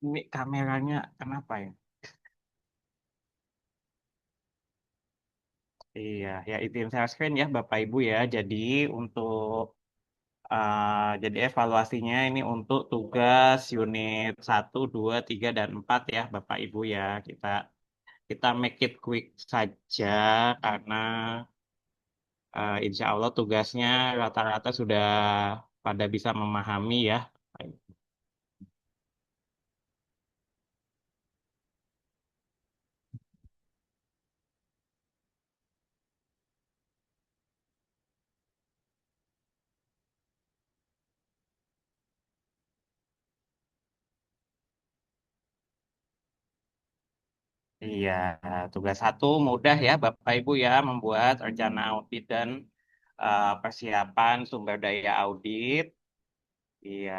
Ini kameranya kenapa ya? Iya, ya izin share screen ya Bapak Ibu ya. Jadi untuk jadi evaluasinya ini untuk tugas unit 1, 2, 3 dan 4 ya Bapak Ibu ya. Kita kita make it quick saja karena insya Allah tugasnya rata-rata sudah pada bisa memahami ya. Iya, tugas satu mudah ya Bapak Ibu ya, membuat rencana audit dan persiapan sumber daya audit. Iya,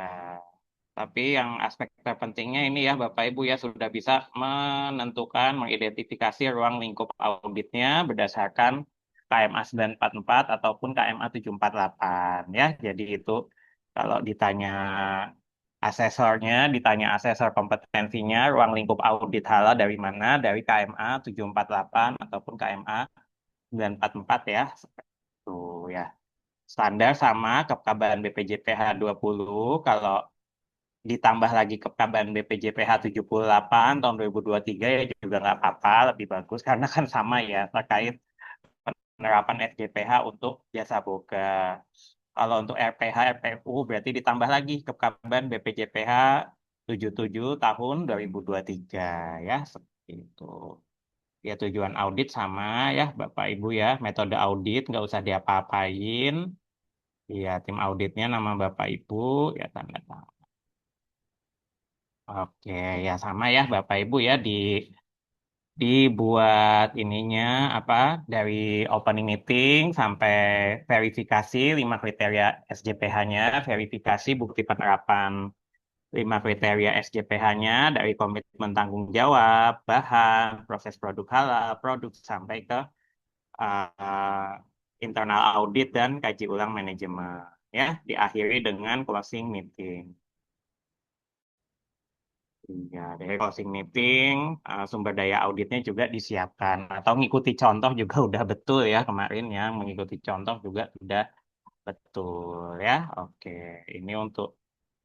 tapi yang aspek terpentingnya ini ya Bapak Ibu ya sudah bisa menentukan, mengidentifikasi ruang lingkup auditnya berdasarkan KMA 944 ataupun KMA 748 ya. Jadi itu kalau ditanya asesor kompetensinya, ruang lingkup audit halal dari mana? Dari KMA 748 ataupun KMA 944 ya. Seperti itu ya. Standar sama Kepkabahan BPJPH 20, kalau ditambah lagi Kepkabahan BPJPH 78 tahun 2023 ya juga nggak apa-apa, lebih bagus karena kan sama ya terkait penerapan SJPH untuk jasa boga. Kalau untuk RPH, RPU berarti ditambah lagi Kepkabahan BPJPH 77 tahun 2023 ya, seperti itu. Ya tujuan audit sama ya Bapak Ibu ya, metode audit nggak usah diapa-apain. Ya tim auditnya nama Bapak Ibu ya tanda tangan. Oke ya sama ya Bapak Ibu ya dibuat ininya apa dari opening meeting sampai verifikasi 5 kriteria SJPH-nya, verifikasi bukti penerapan 5 kriteria SJPH-nya dari komitmen tanggung jawab, bahan, proses produk halal, produk sampai ke internal audit dan kaji ulang manajemen. Ya, diakhiri dengan closing meeting. Iya, dari closing meeting, sumber daya auditnya juga disiapkan. Atau ngikuti contoh juga udah betul ya kemarin ya, mengikuti contoh juga sudah betul ya. Oke, ini untuk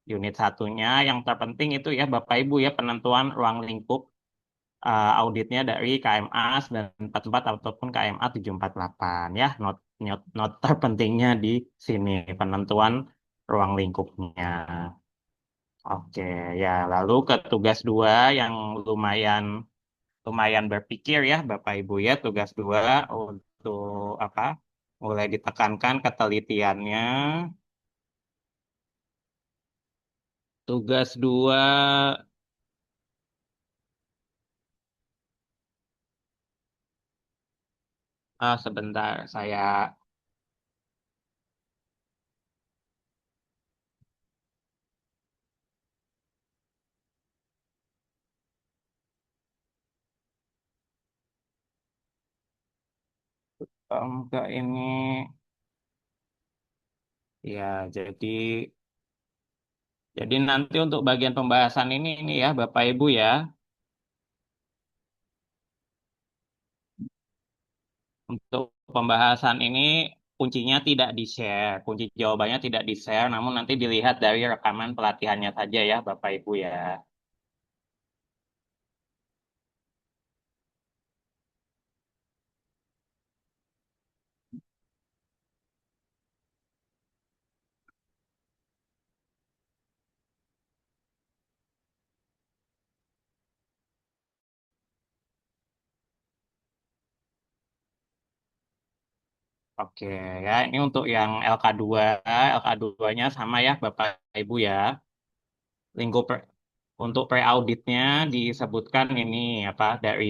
unit satunya yang terpenting itu ya Bapak Ibu ya penentuan ruang lingkup auditnya dari KMA 944 ataupun KMA 748 ya. Not terpentingnya di sini penentuan ruang lingkupnya. Oke, ya lalu ke tugas dua yang lumayan lumayan berpikir ya Bapak Ibu ya, tugas dua untuk apa? Mulai ditekankan ketelitiannya. Tugas dua sebentar saya ke ini ya jadi nanti untuk bagian pembahasan ini ya Bapak Ibu ya, untuk pembahasan ini kuncinya tidak di-share, kunci jawabannya tidak di-share, namun nanti dilihat dari rekaman pelatihannya saja ya Bapak Ibu ya. Oke ya, ini untuk yang LK2, LK2-nya sama ya Bapak Ibu ya. Lingkup untuk pre-auditnya disebutkan ini apa dari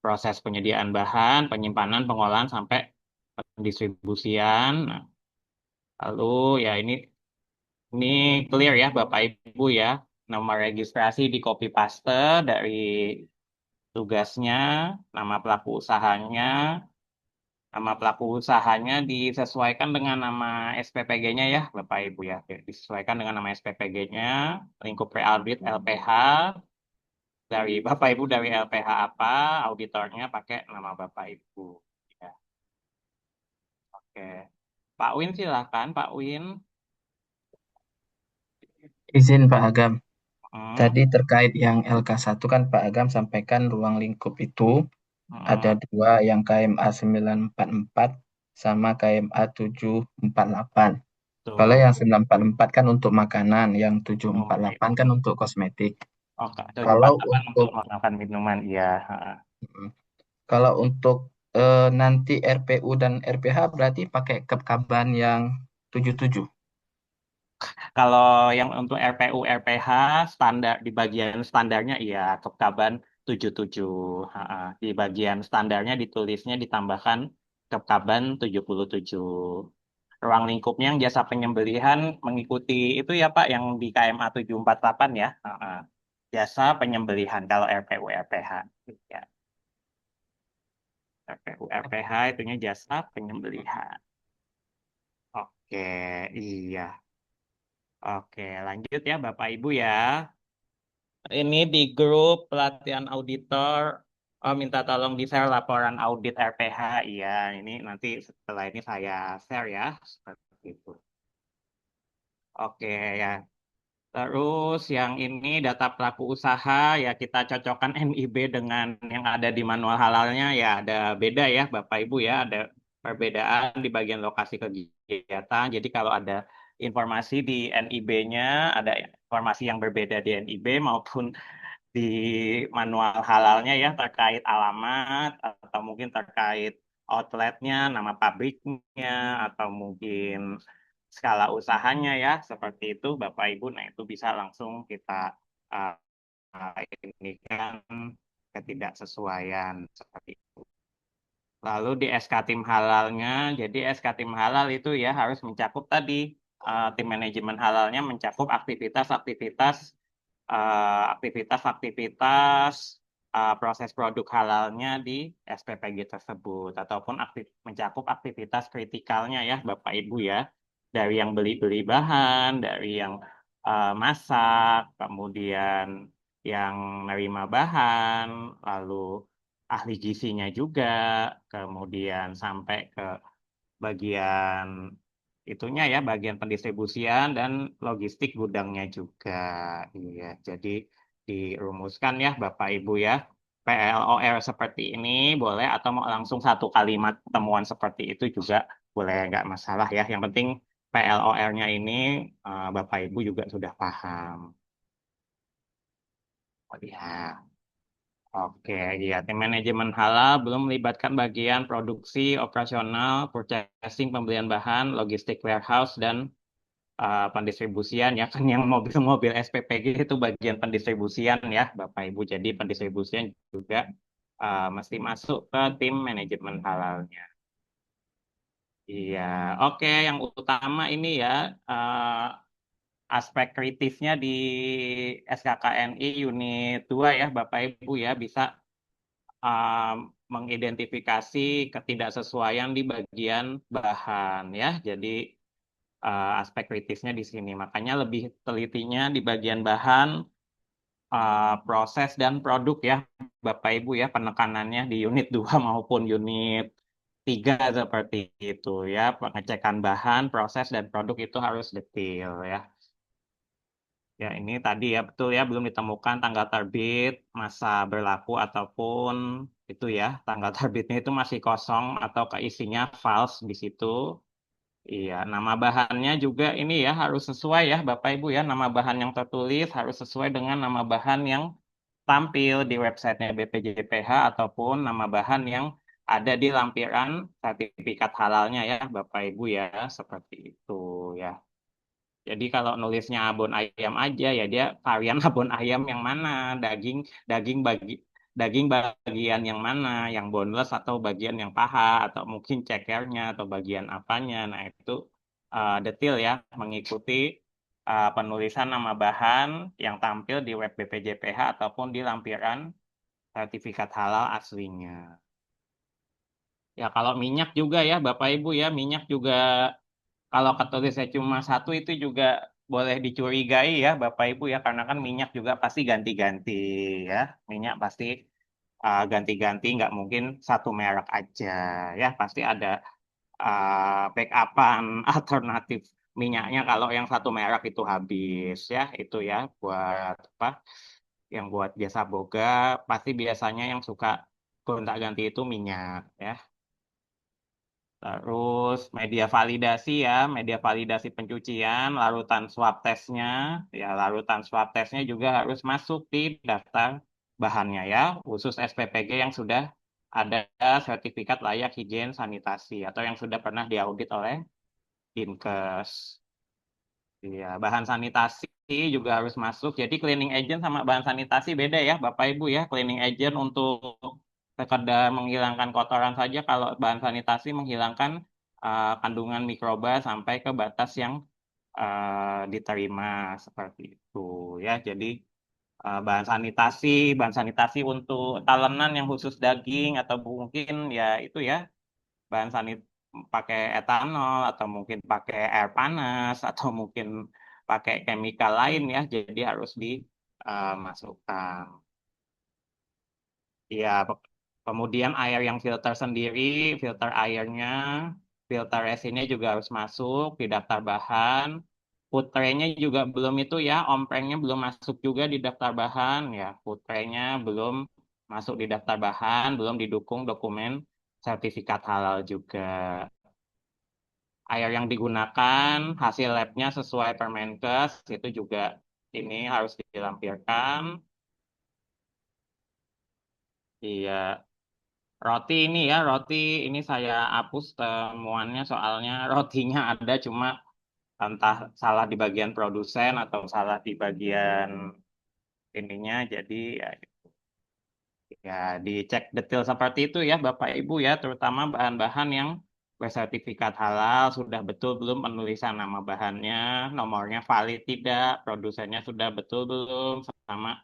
proses penyediaan bahan, penyimpanan, pengolahan sampai pendistribusian. Nah, lalu ya ini clear ya Bapak Ibu ya. Nomor registrasi di copy paste dari tugasnya, nama pelaku usahanya, disesuaikan dengan nama SPPG-nya ya, Bapak Ibu ya. Disesuaikan dengan nama SPPG-nya, lingkup pre-audit LPH. dari Bapak Ibu dari LPH apa, auditornya pakai nama Bapak Ibu. Ya, oke. Pak Win silakan, Pak Win. Izin Pak Agam. Hmm, Tadi terkait yang LK1 kan Pak Agam sampaikan ruang lingkup itu ada hmm, dua yang KMA 944 sama KMA 748. Kalau yang tuh. 944 kan untuk makanan, yang Oh, baik. 748 kan untuk kosmetik. Oh, Kalau 748 untuk untuk makan minuman, iya. Ha. mm, kalau untuk nanti RPU dan RPH berarti pakai kekaban yang 77. Kalau yang untuk RPU RPH standar di bagian standarnya iya Kepkaban 77. Ha. Di bagian standarnya ditulisnya ditambahkan Kepkaban 77. Ruang lingkupnya yang jasa penyembelihan mengikuti itu ya Pak yang di KMA 748 ya. Ha. Jasa penyembelihan kalau RPU RPH. Ya, RPU RPH itunya jasa penyembelihan. Oke, iya. Oke, lanjut ya Bapak Ibu ya. Ini di grup pelatihan auditor, oh, minta tolong di-share laporan audit RPH. Iya, ini nanti setelah ini saya share ya. Seperti itu. Oke ya. Terus yang ini data pelaku usaha ya kita cocokkan NIB dengan yang ada di manual halalnya ya ada beda ya Bapak Ibu ya ada perbedaan di bagian lokasi kegiatan. Jadi kalau ada informasi di NIB-nya ada informasi yang berbeda di NIB maupun di manual halalnya ya terkait alamat atau mungkin terkait outletnya, nama pabriknya atau mungkin skala usahanya ya seperti itu Bapak Ibu. Nah itu bisa langsung kita uh, ini kan ketidaksesuaian seperti itu. Lalu di SK tim halalnya, jadi SK tim halal itu ya harus mencakup tadi tim manajemen halalnya mencakup aktivitas-aktivitas proses produk halalnya di SPPG tersebut ataupun mencakup aktivitas kritikalnya ya Bapak Ibu ya dari yang beli-beli bahan, dari yang masak, kemudian yang nerima bahan, lalu ahli gizinya juga, kemudian sampai ke bagian itunya ya, bagian pendistribusian dan logistik gudangnya juga. Iya, jadi dirumuskan ya Bapak Ibu ya. PLOR seperti ini boleh atau mau langsung satu kalimat temuan seperti itu juga boleh nggak masalah ya. Yang penting PLOR-nya ini Bapak Ibu juga sudah paham. Oh iya. Oke, ya tim manajemen halal belum melibatkan bagian produksi, operasional, purchasing, pembelian bahan, logistik warehouse, dan pendistribusian ya kan yang mobil-mobil SPPG itu bagian pendistribusian ya Bapak Ibu. Jadi pendistribusian juga mesti masuk ke tim manajemen halalnya. Iya, oke. Yang utama ini ya aspek kritisnya di SKKNI unit 2 ya Bapak Ibu ya bisa um, mengidentifikasi ketidaksesuaian di bagian bahan ya. Jadi aspek kritisnya di sini. Makanya lebih telitinya di bagian bahan, proses dan produk ya Bapak Ibu ya penekanannya di unit 2 maupun unit 3 seperti itu ya. Pengecekan bahan, proses dan produk itu harus detail ya. Ya, ini tadi ya betul ya belum ditemukan tanggal terbit, masa berlaku ataupun itu ya tanggal terbitnya itu masih kosong atau keisinya false di situ. Iya, nama bahannya juga ini ya harus sesuai ya Bapak Ibu ya nama bahan yang tertulis harus sesuai dengan nama bahan yang tampil di websitenya BPJPH ataupun nama bahan yang ada di lampiran sertifikat halalnya ya Bapak Ibu ya seperti itu ya. Jadi kalau nulisnya abon ayam aja ya dia varian abon ayam yang mana, daging daging bagi daging bagian yang mana, yang boneless atau bagian yang paha atau mungkin cekernya atau bagian apanya. Nah, itu detail ya mengikuti penulisan nama bahan yang tampil di web BPJPH ataupun di lampiran sertifikat halal aslinya. Ya kalau minyak juga ya Bapak Ibu ya, minyak juga kalau ketulisnya cuma satu itu juga boleh dicurigai ya Bapak Ibu ya, karena kan minyak juga pasti ganti-ganti ya. Minyak pasti ganti-ganti, nggak mungkin satu merek aja ya. Pasti ada backupan alternatif minyaknya kalau yang satu merek itu habis ya. Itu ya buat apa? Yang buat jasa boga pasti biasanya yang suka gonta-ganti itu minyak ya. Terus media validasi ya, media validasi pencucian, larutan swab testnya, ya larutan swab testnya juga harus masuk di daftar bahannya ya, khusus SPPG yang sudah ada sertifikat layak higien sanitasi atau yang sudah pernah diaudit oleh Dinkes. Iya, bahan sanitasi juga harus masuk. Jadi cleaning agent sama bahan sanitasi beda ya, Bapak Ibu ya. Cleaning agent untuk sekedar menghilangkan kotoran saja, kalau bahan sanitasi menghilangkan kandungan mikroba sampai ke batas yang diterima seperti itu ya. Jadi bahan sanitasi untuk talenan yang khusus daging atau mungkin ya itu ya bahan sanit pakai etanol atau mungkin pakai air panas atau mungkin pakai chemical lain ya, jadi harus dimasukkan. Ya, kemudian air yang filter sendiri, filter airnya, filter resinnya juga harus masuk di daftar bahan. Food tray-nya juga belum itu ya, omprengnya belum masuk juga di daftar bahan ya. Food tray-nya belum masuk di daftar bahan, belum didukung dokumen sertifikat halal juga. Air yang digunakan, hasil labnya sesuai Permenkes, itu juga ini harus dilampirkan. Iya, roti ini ya, roti ini saya hapus temuannya soalnya rotinya ada cuma entah salah di bagian produsen atau salah di bagian ininya, jadi ya, ya dicek detail seperti itu ya Bapak Ibu ya, terutama bahan-bahan yang bersertifikat halal, sudah betul belum penulisan nama bahannya, nomornya valid tidak, produsennya sudah betul belum, sama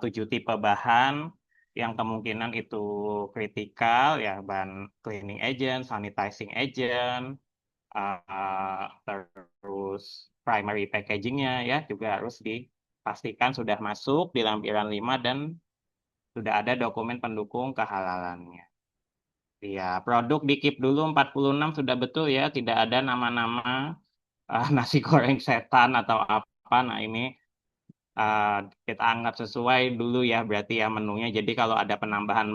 7 tipe bahan yang kemungkinan itu kritikal ya, bahan cleaning agent, sanitizing agent, terus primary packagingnya ya juga harus dipastikan sudah masuk di lampiran 5 dan sudah ada dokumen pendukung kehalalannya. Ya, produk di keep dulu 46 sudah betul ya, tidak ada nama-nama nasi goreng setan atau apa. Nah, ini uh, kita anggap sesuai dulu ya berarti ya menunya. Jadi kalau ada penambahan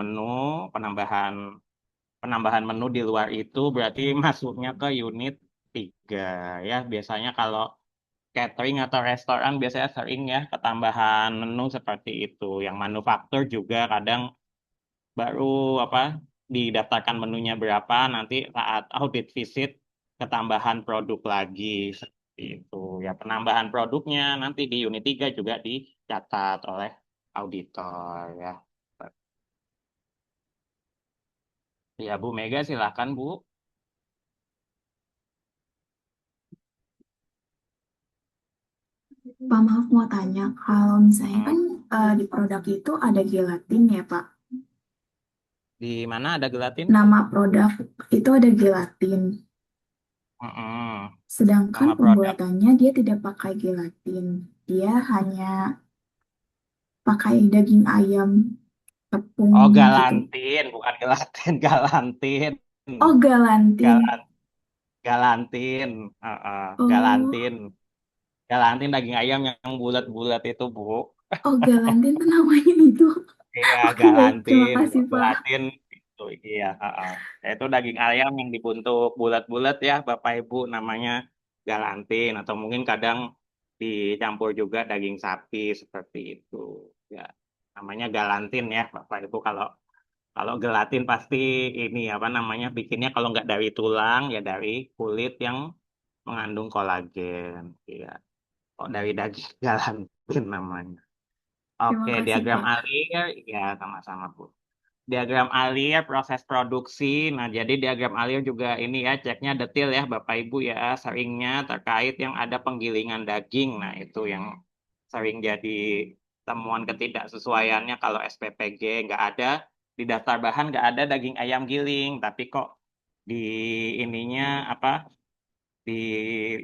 penambahan menu di luar itu berarti masuknya ke unit 3 ya. Biasanya kalau catering atau restoran biasanya sering ya ketambahan menu seperti itu. Yang manufaktur juga kadang baru apa didaftarkan menunya berapa, nanti saat audit visit ketambahan produk lagi seperti itu ya, penambahan produknya nanti di unit 3 juga dicatat oleh auditor ya. Ya Bu Mega silakan Bu. Pak, maaf mau tanya, kalau misalnya Hmm, kan di produk itu ada gelatin ya, Pak. di mana ada gelatin? Nama produk itu ada gelatin. Hmm, Sedangkan nama produk. pembuatannya dia tidak pakai gelatin. Dia hanya pakai daging ayam tepung Oh gitu. galantin, bukan gelatin, galantin. Oh, galantin. Galan, galantin, Oh, galantin. Galantin daging ayam yang bulat-bulat itu, Bu. oh, galantin tuh namanya itu. Iya, Oke, baik. Terima galantin. kasih, Pak. Gelatin itu. Iya, itu daging ayam yang dibentuk bulat-bulat ya, Bapak Ibu, namanya galantin atau mungkin kadang dicampur juga daging sapi seperti itu. Ya, namanya galantin ya, Bapak Ibu. Kalau kalau gelatin pasti ini apa namanya bikinnya kalau nggak dari tulang ya dari kulit yang mengandung kolagen. Iya. Kok dari daging galantin namanya. Terima Oke, kasih, diagram Pak. alir, ya sama-sama Bu. Diagram alir, proses produksi. Nah, jadi diagram alir juga ini ya, ceknya detail ya Bapak Ibu ya, seringnya terkait yang ada penggilingan daging. Nah, itu yang sering jadi temuan ketidaksesuaiannya kalau SPPG nggak ada, di daftar bahan nggak ada daging ayam giling, tapi kok di ininya apa di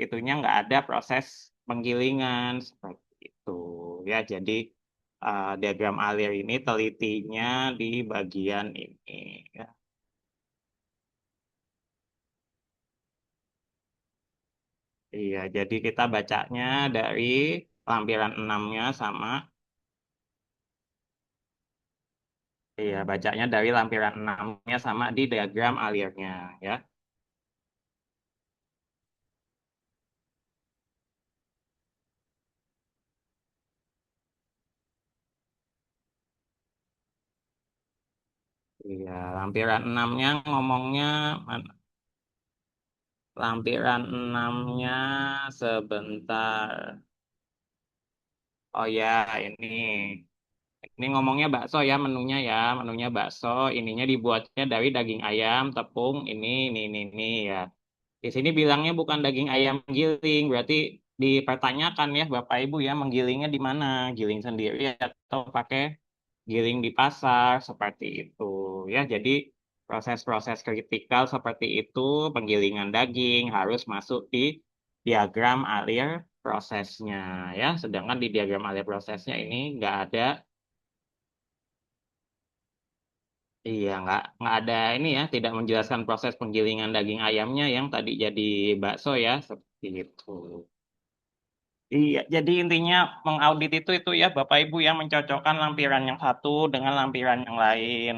itunya nggak ada proses penggilingan seperti itu ya. Jadi diagram alir ini telitinya di bagian ini ya. Iya, jadi kita bacanya dari lampiran 6-nya sama iya, bacanya dari lampiran 6-nya sama di diagram alirnya ya. Iya, lampiran 6-nya ngomongnya mana? Lampiran 6-nya sebentar. Oh ya, ini. Ini ngomongnya bakso ya, menunya ya. Menunya bakso, ininya dibuatnya dari daging ayam, tepung, ini ya. Di sini bilangnya bukan daging ayam giling, berarti dipertanyakan ya Bapak Ibu ya, menggilingnya di mana? Giling sendiri atau pakai giling di pasar, seperti itu. Ya, jadi proses-proses kritikal seperti itu, penggilingan daging harus masuk di diagram alir prosesnya ya. Sedangkan di diagram alir prosesnya ini nggak ada. Iya, nggak ada ini ya, tidak menjelaskan proses penggilingan daging ayamnya yang tadi jadi bakso ya, seperti itu. Iya, jadi intinya mengaudit itu ya Bapak Ibu yang mencocokkan lampiran yang satu dengan lampiran yang lain.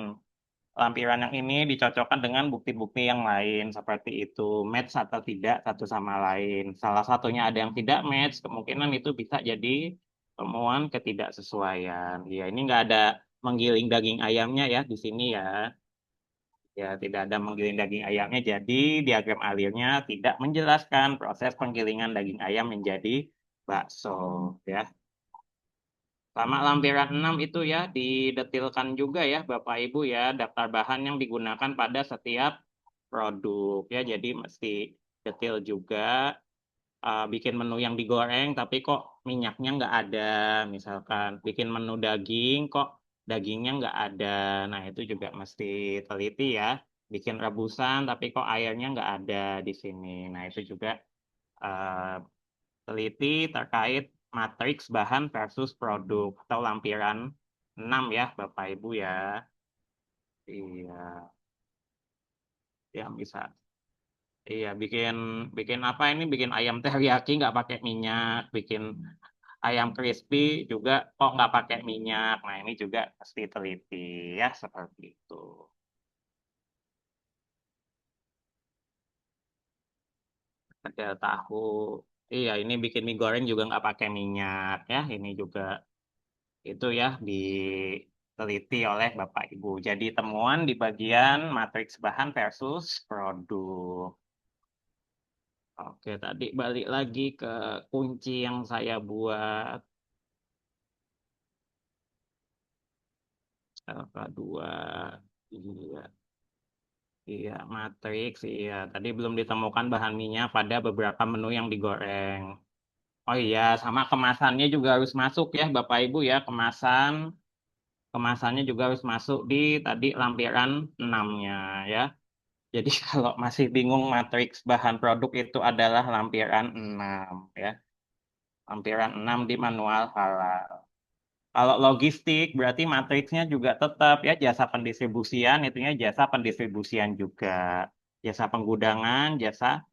Lampiran yang ini dicocokkan dengan bukti-bukti yang lain, seperti itu, match atau tidak satu sama lain. Salah satunya ada yang tidak match, kemungkinan itu bisa jadi temuan ketidaksesuaian. Ya, ini nggak ada menggiling daging ayamnya ya di sini ya. Ya, tidak ada menggiling daging ayamnya, jadi diagram alirnya tidak menjelaskan proses penggilingan daging ayam menjadi bakso. Ya, sama lampiran 6 itu ya, didetilkan juga ya Bapak Ibu ya, daftar bahan yang digunakan pada setiap produk ya, jadi mesti detail juga. Bikin menu yang digoreng tapi kok minyaknya nggak ada, misalkan bikin menu daging kok dagingnya nggak ada, nah itu juga mesti teliti ya. Bikin rebusan tapi kok airnya nggak ada di sini, nah itu juga eh, teliti terkait matriks bahan versus produk atau lampiran 6 ya Bapak Ibu ya. Iya, yang bisa. Iya, bikin bikin apa ini? Bikin ayam teriyaki nggak pakai minyak, bikin ayam crispy juga kok nggak pakai minyak. Nah, ini juga pasti teliti ya seperti itu. Ada tahu. Iya, ini bikin mie goreng juga nggak pakai minyak ya. Ini juga itu ya diteliti oleh Bapak Ibu. Jadi temuan di bagian matriks bahan versus produk. Oke, tadi balik lagi ke kunci yang saya buat. Alfa 2. Iya, iya, matriks. Iya, tadi belum ditemukan bahan minyak pada beberapa menu yang digoreng. Oh iya, sama kemasannya juga harus masuk ya, Bapak Ibu ya. Kemasannya juga harus masuk di tadi lampiran 6-nya ya. Jadi kalau masih bingung matriks bahan produk itu adalah lampiran 6 ya. Lampiran 6 di manual halal. Kalau logistik berarti matriksnya juga tetap ya, jasa pendistribusian itunya jasa pendistribusian juga. Jasa penggudangan, jasa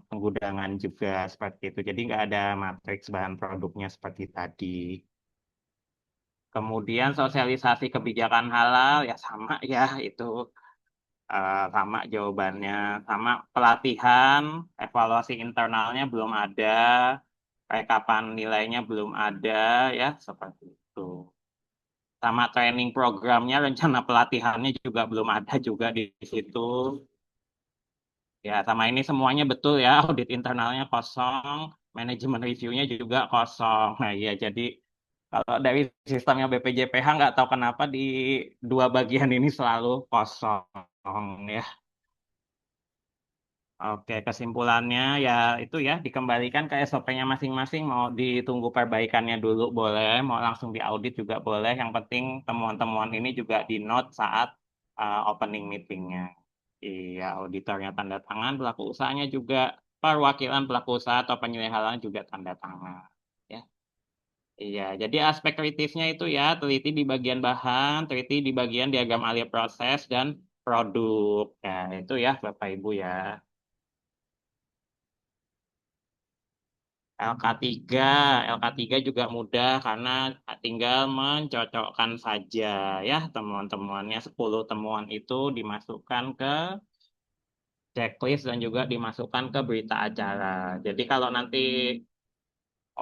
penggudangan juga seperti itu. Jadi nggak ada matriks bahan produknya seperti tadi. Kemudian sosialisasi kebijakan halal ya sama ya, itu sama jawabannya. Sama pelatihan, evaluasi internalnya belum ada, rekapan nilainya belum ada ya, seperti itu. Sama training programnya, rencana pelatihannya juga belum ada juga di situ. Ya, sama ini semuanya betul ya, audit internalnya kosong, manajemen reviewnya juga kosong. Nah, iya, jadi kalau dari sistemnya BPJPH nggak tahu kenapa di dua bagian ini selalu kosong ya. Oke, kesimpulannya ya itu ya, dikembalikan ke SOP-nya masing-masing, mau ditunggu perbaikannya dulu boleh, mau langsung diaudit juga boleh. Yang penting temuan-temuan ini juga di note saat opening meetingnya. Iya, auditornya tanda tangan, pelaku usahanya juga perwakilan pelaku usaha atau penilai halal juga tanda tangan. Ya. Iya, jadi aspek kritisnya itu ya, teliti di bagian bahan, teliti di bagian diagram alur proses, dan produk. Ya, itu ya Bapak Ibu ya. LK3, LK3 juga mudah karena tinggal mencocokkan saja ya temuan-temuannya. 10 temuan itu dimasukkan ke checklist dan juga dimasukkan ke berita acara. Jadi kalau nanti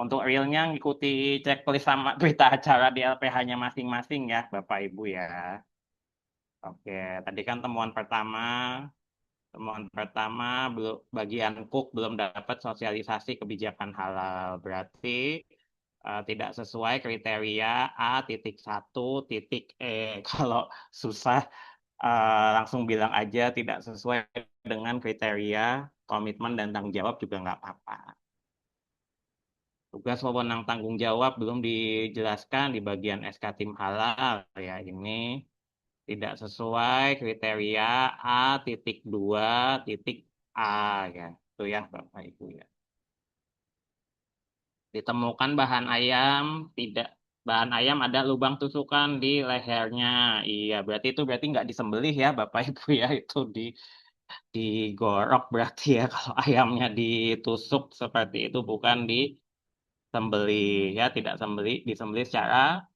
untuk realnya ngikuti checklist sama berita acara di LPH-nya masing-masing ya Bapak Ibu ya. Oke, tadi kan temuan pertama belum bagian cook belum dapat sosialisasi kebijakan halal. Berarti tidak sesuai kriteria A.1.E. Kalau susah langsung bilang aja tidak sesuai dengan kriteria komitmen dan tanggung jawab juga nggak apa-apa. Tugas wewenang tanggung jawab belum dijelaskan di bagian SK tim halal ya ini tidak sesuai kriteria A.2.A ya. Itu ya Bapak Ibu ya. Ditemukan bahan ayam ada lubang tusukan di lehernya. Iya, berarti nggak disembelih ya Bapak Ibu ya, itu digorok berarti ya kalau ayamnya ditusuk seperti itu bukan disembelih ya, tidak disembelih secara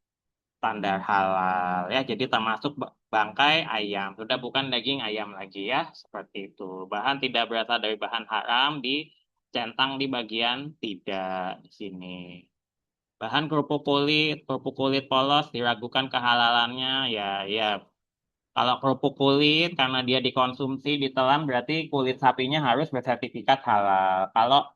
standar halal ya. Jadi termasuk bangkai ayam, sudah bukan daging ayam lagi ya, seperti itu. Bahan tidak berasal dari bahan haram dicentang di bagian tidak di sini. Bahan kerupuk kulit polos diragukan kehalalannya ya, ya. Kalau kerupuk kulit karena dia dikonsumsi ditelan berarti kulit sapinya harus bersertifikat halal. Kalau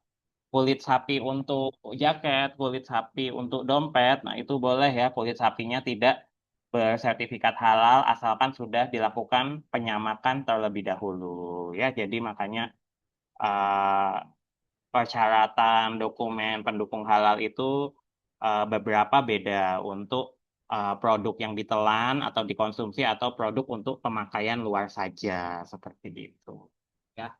kulit sapi untuk jaket, kulit sapi untuk dompet, nah itu boleh ya kulit sapinya tidak bersertifikat halal asalkan sudah dilakukan penyamakan terlebih dahulu ya. Jadi makanya eh, persyaratan dokumen pendukung halal itu beberapa beda untuk produk yang ditelan atau dikonsumsi atau produk untuk pemakaian luar saja seperti itu. Ya.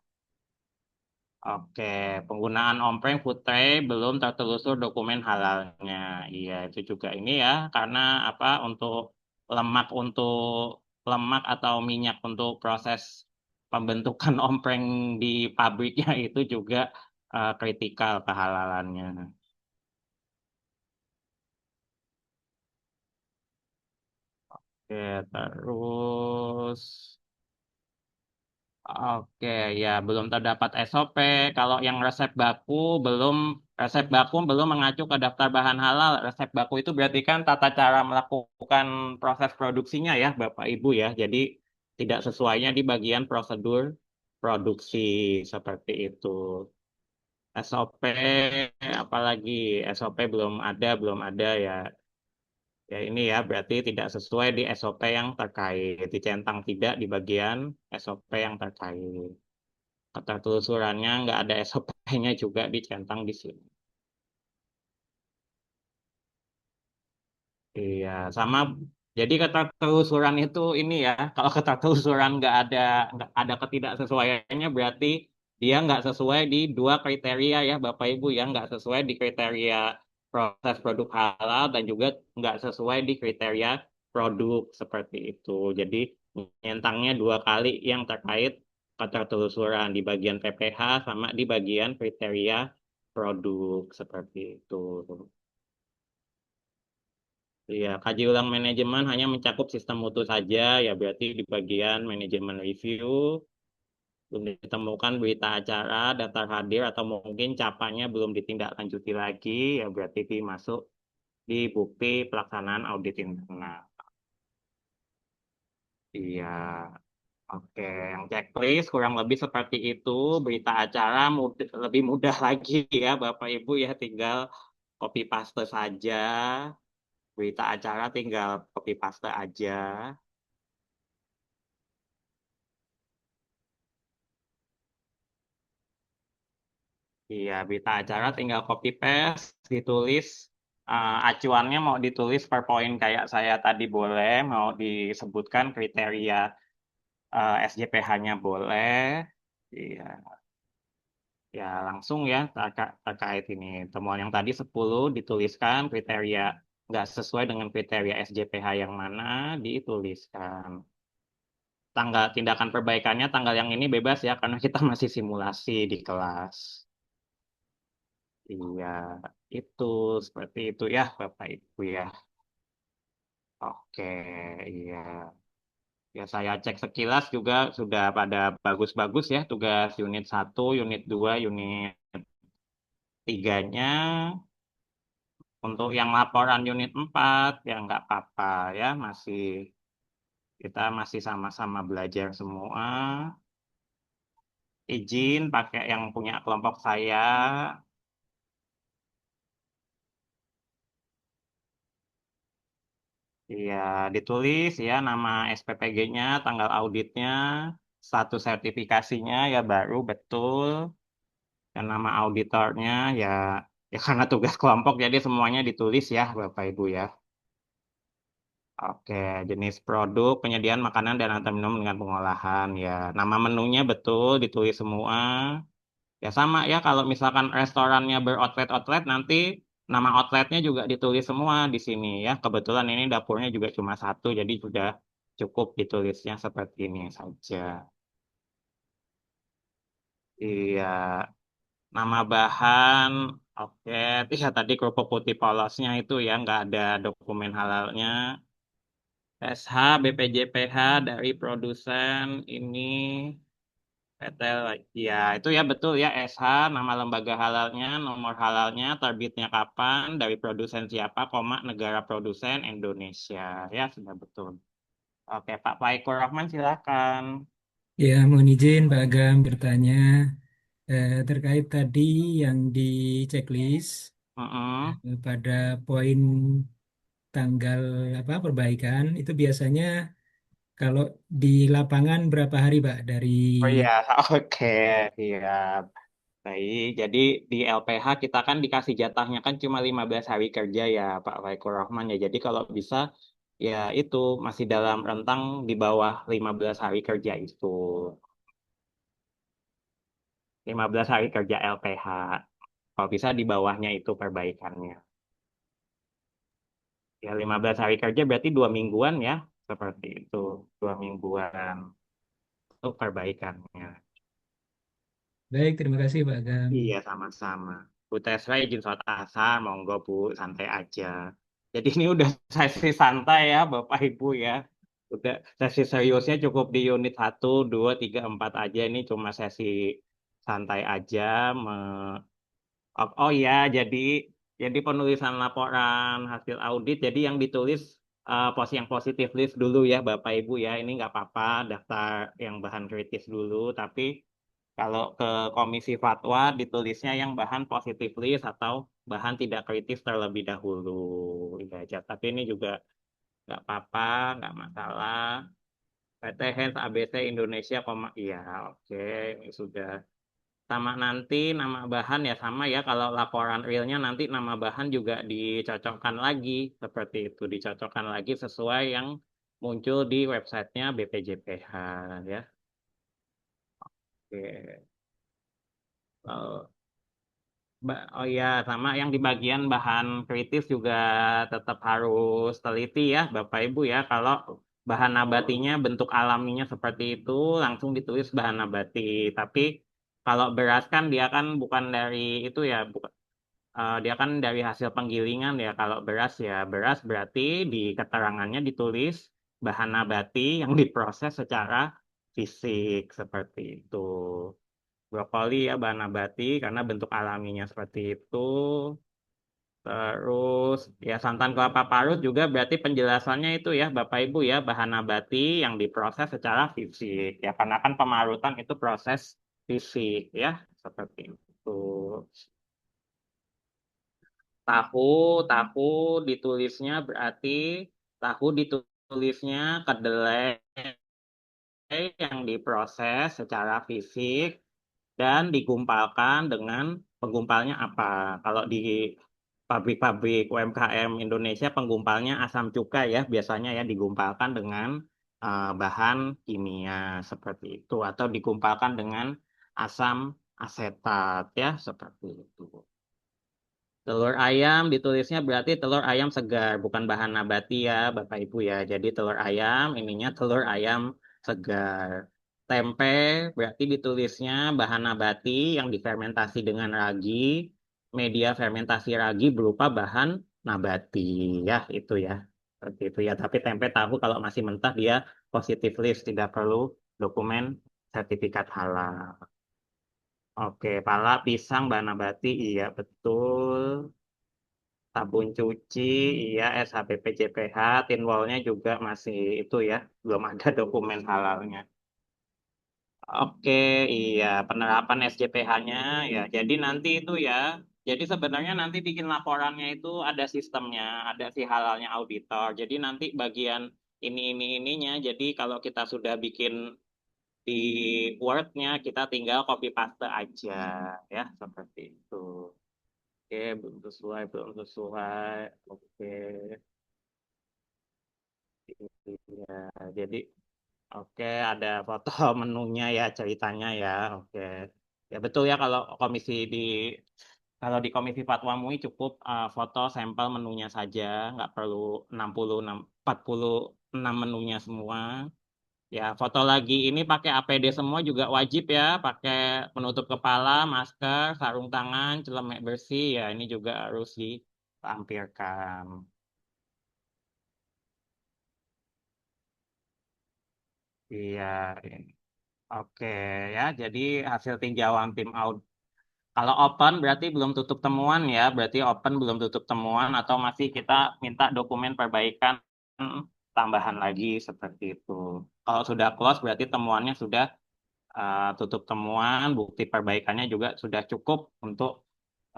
Oke, penggunaan ompreng food tray belum tertelusur dokumen halalnya. Iya, itu juga ini ya, karena apa untuk lemak atau minyak untuk proses pembentukan ompreng di pabriknya itu juga kritikal kehalalannya. Oke, terus oke, ya belum terdapat SOP. Kalau yang resep baku belum mengacu ke daftar bahan halal. Resep baku itu berarti kan tata cara melakukan proses produksinya ya, Bapak Ibu ya. Jadi tidak sesuainya di bagian prosedur produksi seperti itu. SOP apalagi SOP belum ada ya. Ya ini ya berarti tidak sesuai di SOP yang terkait, dicentang tidak di bagian SOP yang terkait. Ketertelusurannya nggak ada SOP-nya juga dicentang di sini. Iya, sama. Jadi ketertelusuran itu ini ya, kalau ketertelusuran nggak ada ketidaksesuaiannya berarti dia nggak sesuai di dua kriteria ya Bapak Ibu ya, nggak sesuai di kriteria proses produk halal dan juga nggak sesuai di kriteria produk seperti itu. Jadi nyentangnya dua kali yang terkait ketertelusuran di bagian PPH sama di bagian kriteria produk seperti itu. Iya, kaji ulang manajemen hanya mencakup sistem mutu saja, ya berarti di bagian manajemen review belum ditemukan berita acara, daftar hadir atau mungkin capanya belum ditindaklanjuti lagi, ya berarti dimasuk di bukti pelaksanaan audit internal. Iya, oke. Yang checklist kurang lebih seperti itu. Berita acara lebih mudah lagi ya, Bapak Ibu ya, tinggal copy paste saja. Berita acara tinggal copy paste aja. Iya, berita acara tinggal copy paste, ditulis acuannya mau ditulis per poin kayak saya tadi boleh, mau disebutkan kriteria SJPH-nya boleh. Iya, Ya, langsung ya terkait ini. Temuan yang tadi 10 dituliskan kriteria nggak sesuai dengan kriteria SJPH yang mana dituliskan. Tanggal tindakan perbaikannya tanggal yang ini bebas ya karena kita masih simulasi di kelas. Iya, itu seperti itu ya Bapak Ibu ya. Oke, iya. Ya saya cek sekilas juga sudah pada bagus-bagus ya tugas unit 1, unit 2, unit 3-nya. Untuk yang laporan unit 4 ya nggak apa-apa ya kita masih sama-sama belajar semua. Izin pakai yang punya kelompok saya. Ya, ditulis ya nama SPPG-nya, tanggal auditnya, status sertifikasinya ya baru betul, dan nama auditornya ya ya karena tugas kelompok jadi semuanya ditulis ya Bapak Ibu ya. Oke, jenis produk, penyediaan makanan dan atau minum dengan pengolahan ya. Nama menunya betul ditulis semua. Ya sama ya kalau misalkan restorannya beroutlet-outlet nanti nama outletnya juga ditulis semua di sini ya. Kebetulan ini dapurnya juga cuma satu jadi sudah cukup ditulisnya seperti ini saja. Iya, nama bahan, oke. Ya tadi kerupuk putih polosnya itu ya nggak ada dokumen halalnya. SH BPJPH dari produsen ini PT, ya itu ya betul ya SH, nama lembaga halalnya, nomor halalnya, terbitnya kapan, dari produsen siapa, koma, negara produsen Indonesia. Ya sudah betul. Oke, Pak Faikur Rahman silakan. Ya, mohon izin Pak Agam bertanya terkait tadi yang di checklist Mm-mm. pada poin tanggal apa perbaikan itu biasanya kalau di lapangan berapa hari Pak dari Oh iya, oke, iya. Baik, jadi di LPH kita kan dikasih jatahnya kan cuma 15 hari kerja ya Pak Faikur Rahman ya. Jadi kalau bisa ya itu masih dalam rentang di bawah 15 hari kerja itu. 15 hari kerja LPH. Kalau bisa di bawahnya itu perbaikannya. Ya 15 hari kerja berarti 2 mingguan ya. Seperti itu. 2 mingguan untuk perbaikannya. baik terima kasih Pak Agam. Iya, sama-sama. Bu Tesra izin sholat asar, monggo Bu, santai aja. Jadi ini udah sesi santai ya, Bapak Ibu ya. Udah sesi seriusnya cukup di unit 1, 2, 3, 4 aja. Ini cuma sesi santai aja. Oh iya, jadi penulisan laporan hasil audit. Jadi yang ditulis yang positif list dulu ya, Bapak Ibu ya. Ini nggak apa-apa, daftar yang bahan kritis dulu. Tapi kalau ke komisi fatwa ditulisnya yang bahan positif list atau bahan tidak kritis terlebih dahulu. Itu aja. Tapi ini juga nggak apa-apa, nggak masalah. PT Hands ABC Indonesia, iya oke ini sudah. Sama nanti nama bahan ya sama ya kalau laporan realnya nanti nama bahan juga dicocokkan lagi seperti itu. Dicocokkan lagi sesuai yang muncul di websitenya BPJPH ya. Oke. Lalu Oh ya, sama yang di bagian bahan kritis juga tetap harus teliti ya, Bapak Ibu ya. Kalau bahan nabatinya bentuk alaminya seperti itu, langsung ditulis bahan nabati. Tapi kalau beras kan dia kan bukan dari itu ya, dia kan dari hasil penggilingan ya. Kalau beras ya, beras berarti di keterangannya ditulis bahan nabati yang diproses secara fisik seperti itu. Brokoli ya bahan nabati karena bentuk alaminya seperti itu. Terus ya santan kelapa parut juga berarti penjelasannya itu ya Bapak Ibu ya bahan nabati yang diproses secara fisik ya karena kan pemarutan itu proses fisik ya seperti itu. Tahu tahu ditulisnya berarti tahu ditulisnya kedelai yang diproses secara fisik dan digumpalkan dengan penggumpalnya apa? Kalau di pabrik-pabrik UMKM Indonesia penggumpalnya asam cuka ya biasanya ya digumpalkan dengan bahan kimia seperti itu atau digumpalkan dengan asam asetat ya, seperti itu. Telur ayam ditulisnya berarti telur ayam segar, bukan bahan nabati ya, Bapak Ibu ya. Jadi telur ayam, ininya telur ayam segar. Tempe berarti ditulisnya bahan nabati yang difermentasi dengan ragi. Media fermentasi ragi berupa bahan nabati ya, itu ya. Seperti itu ya. Tapi tempe tahu kalau masih mentah dia positif list, tidak perlu dokumen sertifikat halal. Oke, pala pisang bahan nabati, iya betul. Sabun cuci, iya, SHBP JPH, tin wallnya juga masih itu ya, belum ada dokumen halalnya. Oke, iya, penerapan SJPH-nya ya. Jadi nanti itu ya, jadi sebenarnya nanti bikin laporannya itu ada sistemnya, ada si halalnya auditor. Jadi nanti bagian ininya. Jadi kalau kita sudah bikin di Word-nya, kita tinggal copy paste aja ya, seperti itu. Oke, belum sesuai, belum sesuai. Oke, ya, jadi oke ada foto menunya ya ceritanya ya. Oke, ya betul ya kalau di Komisi Fatwa MUI cukup foto sampel menunya saja, nggak perlu 66 46 menunya semua. Ya, foto lagi ini pakai APD semua juga wajib ya, pakai penutup kepala, masker, sarung tangan, celemek bersih ya, ini juga harus dilampirkan. Iya, oke ya. Jadi hasil tinjauan tim audit. Kalau open berarti belum tutup temuan ya, berarti open belum tutup temuan atau masih kita minta dokumen perbaikan tambahan lagi seperti itu. Kalau sudah close berarti temuannya sudah tutup temuan, bukti perbaikannya juga sudah cukup untuk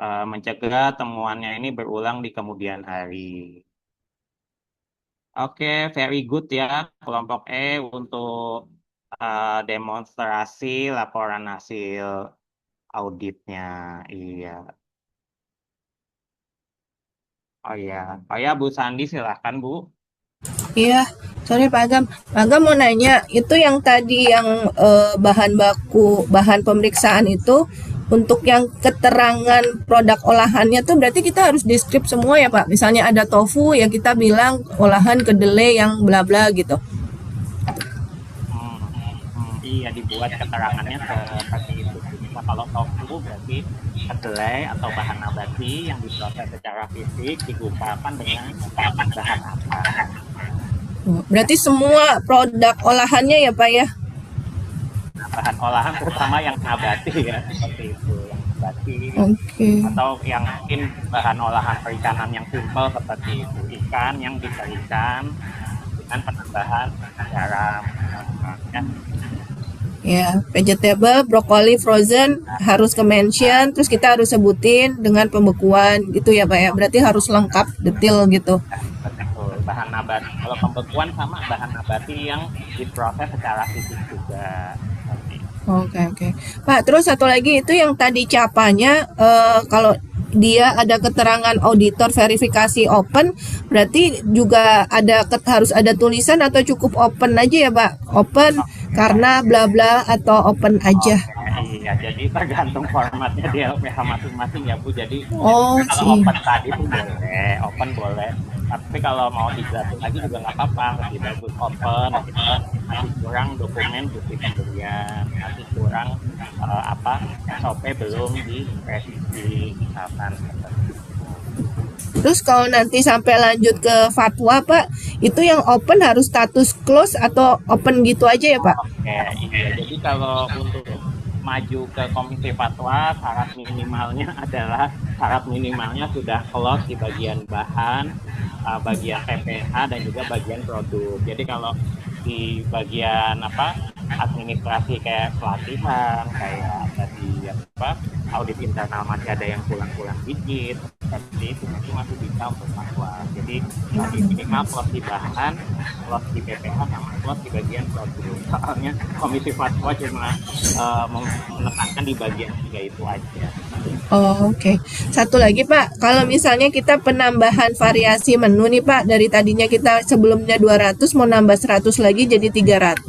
mencegah temuannya ini berulang di kemudian hari. Oke, very good ya kelompok E untuk demonstrasi laporan hasil auditnya. Iya. Oh ya, Bu Sandi silahkan Bu. Iya, sorry Pak Agam. Pak Agam mau nanya, itu yang tadi yang bahan baku, bahan pemeriksaan itu untuk yang keterangan produk olahannya tuh berarti kita harus deskrip semua ya Pak. Misalnya ada tofu ya kita bilang olahan kedelai yang bla bla gitu. Iya, dibuat keterangannya seperti itu. Nah, kalau tofu berarti kedelai atau bahan nabati yang diproses secara fisik digumpakan dengan bahan apa. Berarti semua produk olahannya ya Pak ya? Nah, bahan olahan terutama yang nabati ya, seperti itu. Yang nabati atau yang mungkin bahan olahan perikanan yang simpel seperti itu. Ikan yang diberikan dengan penambahan garam. Ya. Ya, vegetable, brokoli frozen harus ke mention, terus kita harus sebutin dengan pembekuan gitu ya Pak ya. Berarti harus lengkap, detail gitu. Betul, bahan nabati. Kalau pembekuan sama bahan nabati yang diproses secara fisik juga. Oke. Pak, terus satu lagi itu yang tadi capanya kalau dia ada keterangan auditor verifikasi open, berarti juga harus ada tulisan atau cukup open aja ya Pak? Open karena bla bla atau open aja. Iya, jadi tergantung formatnya di LPH masing-masing ya Bu. Jadi Oh, kalau open tadi itu boleh, open boleh. Tapi kalau mau dijelasin lagi juga nggak apa-apa, lebih bagus open. Masih kurang dokumen bukti pembelian, masih kurang SOP belum direvisi misalkan. Terus kalau nanti sampai lanjut ke fatwa Pak, itu yang open harus status close atau open gitu aja ya Pak? Oke, iya. Jadi kalau untuk maju ke komisi fatwa, syarat minimalnya sudah close di bagian bahan, bagian PPH dan juga bagian produk. Jadi kalau di bagian administrasi kayak pelatihan, kayak tadi audit internal masih ada yang pulang dikit, seperti itu masih bisa untuk fatwa. Jadi masih minimal plus di bahan, plus di PPH sama plus di bagian produk. Soalnya komisi fatwa cuma menekankan di bagian 3 itu aja. Oh, oke. Satu lagi, Pak, kalau misalnya kita penambahan variasi menu nih, Pak, dari tadinya kita sebelumnya 200 mau nambah 100 lagi jadi 300.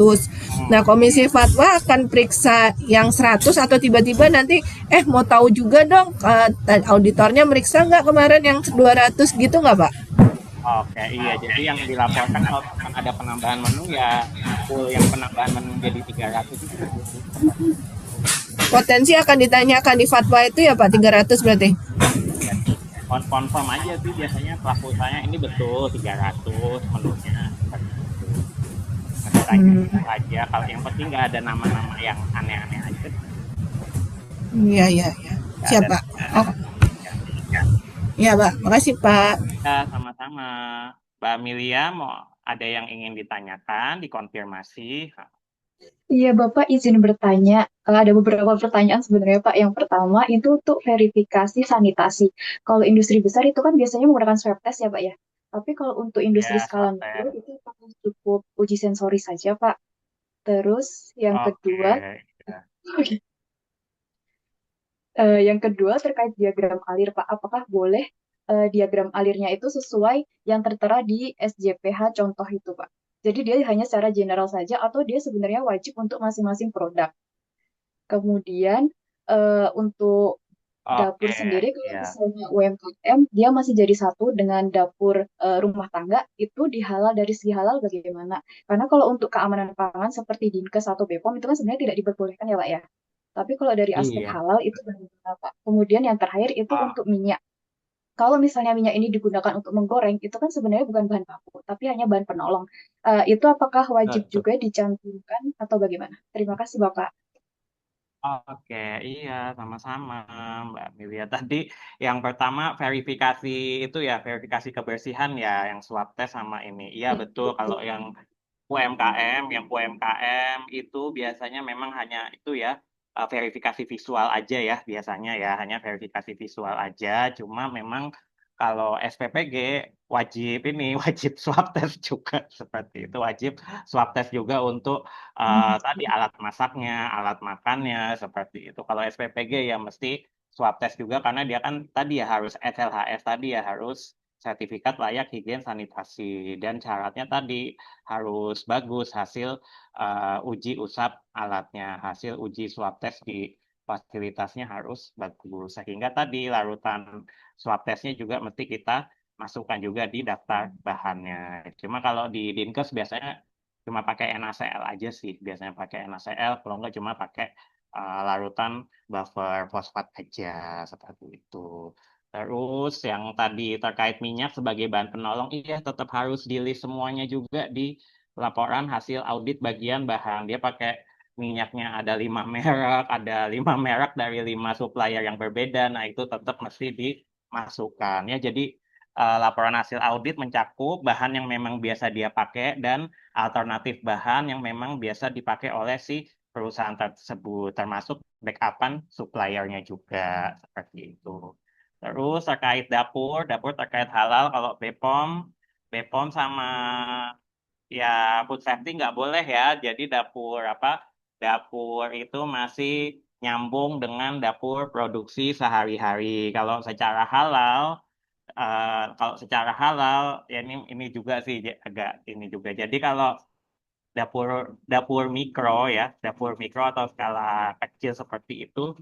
Nah, Komisi Fatwa akan periksa yang 100 atau tiba-tiba nanti mau tahu juga dong, auditornya meriksa nggak kemarin yang 200 gitu nggak, Pak? Oke, iya. Jadi yang dilaporkan kalau misalkan ada penambahan menu ya full yang penambahan menu jadi 300 itu. Seperti Potensi akan ditanyakan di fatwa itu ya, Pak, 300 berarti. ya, confirm aja sih biasanya pelaku usahanya ini betul 300 menunya seperti itu. Masih tanya aja kalau yang penting nggak ada nama-nama yang aneh-aneh aja. Iya, iya, iya. Nggak Siap, ada Pak. Oh, ya. iya, Pak. Makasih, Pak. Ya, sama-sama. Mbak Amelia mau ada yang ingin ditanyakan, dikonfirmasi? Iya, Bapak izin bertanya. Ada beberapa pertanyaan sebenarnya, Pak. Yang pertama itu untuk verifikasi sanitasi. Kalau industri besar itu kan biasanya menggunakan swab test ya, Pak ya. Tapi kalau untuk industri Ya, skala swab mikro test. itu apakah cukup uji sensori saja, Pak? Terus yang Oke, kedua, ya. yang kedua terkait diagram alir, Pak. Apakah boleh diagram alirnya itu sesuai yang tertera di SJPH contoh itu, Pak? Jadi dia hanya secara general saja atau dia sebenarnya wajib untuk masing-masing produk? Kemudian untuk dapur Oke, sendiri kalau ya. misalnya UMKM dia masih jadi satu dengan dapur rumah tangga itu dihalal dari segi halal bagaimana? Karena kalau untuk keamanan pangan seperti Dinkes atau BPOM itu kan sebenarnya tidak diperbolehkan ya Pak ya. Tapi kalau dari aspek Iya. halal itu bagaimana Pak? Kemudian yang terakhir itu Oh, untuk minyak. Kalau misalnya minyak ini digunakan untuk menggoreng, itu kan sebenarnya bukan bahan baku, tapi hanya bahan penolong. Itu apakah wajib betul. juga dicantumkan atau bagaimana? Terima kasih Bapak. Oke, iya, sama-sama, Mbak Amelia. Tadi yang pertama verifikasi itu ya, verifikasi kebersihan ya, yang swab test sama ini. Iya, betul. Kalau yang UMKM itu biasanya memang hanya itu ya, verifikasi visual aja ya, biasanya ya, hanya verifikasi visual aja. Cuma memang kalau SPPG wajib ini, wajib swab test juga seperti itu, wajib swab test juga untuk tadi alat masaknya, alat makannya seperti itu. Kalau SPPG ya mesti swab test juga karena dia kan tadi ya harus SLHS tadi ya harus sertifikat layak higien sanitasi dan syaratnya tadi harus bagus hasil uji usap alatnya, hasil uji swab test di fasilitasnya harus bagus. Sehingga tadi larutan swab testnya juga mesti kita masukkan juga di daftar bahannya. Cuma kalau di Dinkes biasanya cuma pakai NaCl aja sih, biasanya pakai NaCl, kalau nggak cuma pakai larutan buffer fosfat aja, seperti itu. Terus yang tadi terkait minyak sebagai bahan penolong, iya tetap harus di list semuanya juga di laporan hasil audit bagian bahan. Dia pakai minyaknya ada 5 merek, ada 5 merek dari 5 supplier yang berbeda. Nah itu tetap mesti dimasukkan ya. Jadi laporan hasil audit mencakup bahan yang memang biasa dia pakai dan alternatif bahan yang memang biasa dipakai oleh si perusahaan tersebut, termasuk backupan suppliernya juga seperti itu. Terus terkait dapur, dapur terkait halal kalau BPOM, BPOM sama ya food safety nggak boleh ya. Jadi dapur apa? Dapur itu masih nyambung dengan dapur produksi sehari-hari. Kalau secara halal ya ini juga sih agak ini juga. Jadi kalau dapur dapur mikro ya, dapur mikro atau skala kecil seperti itu,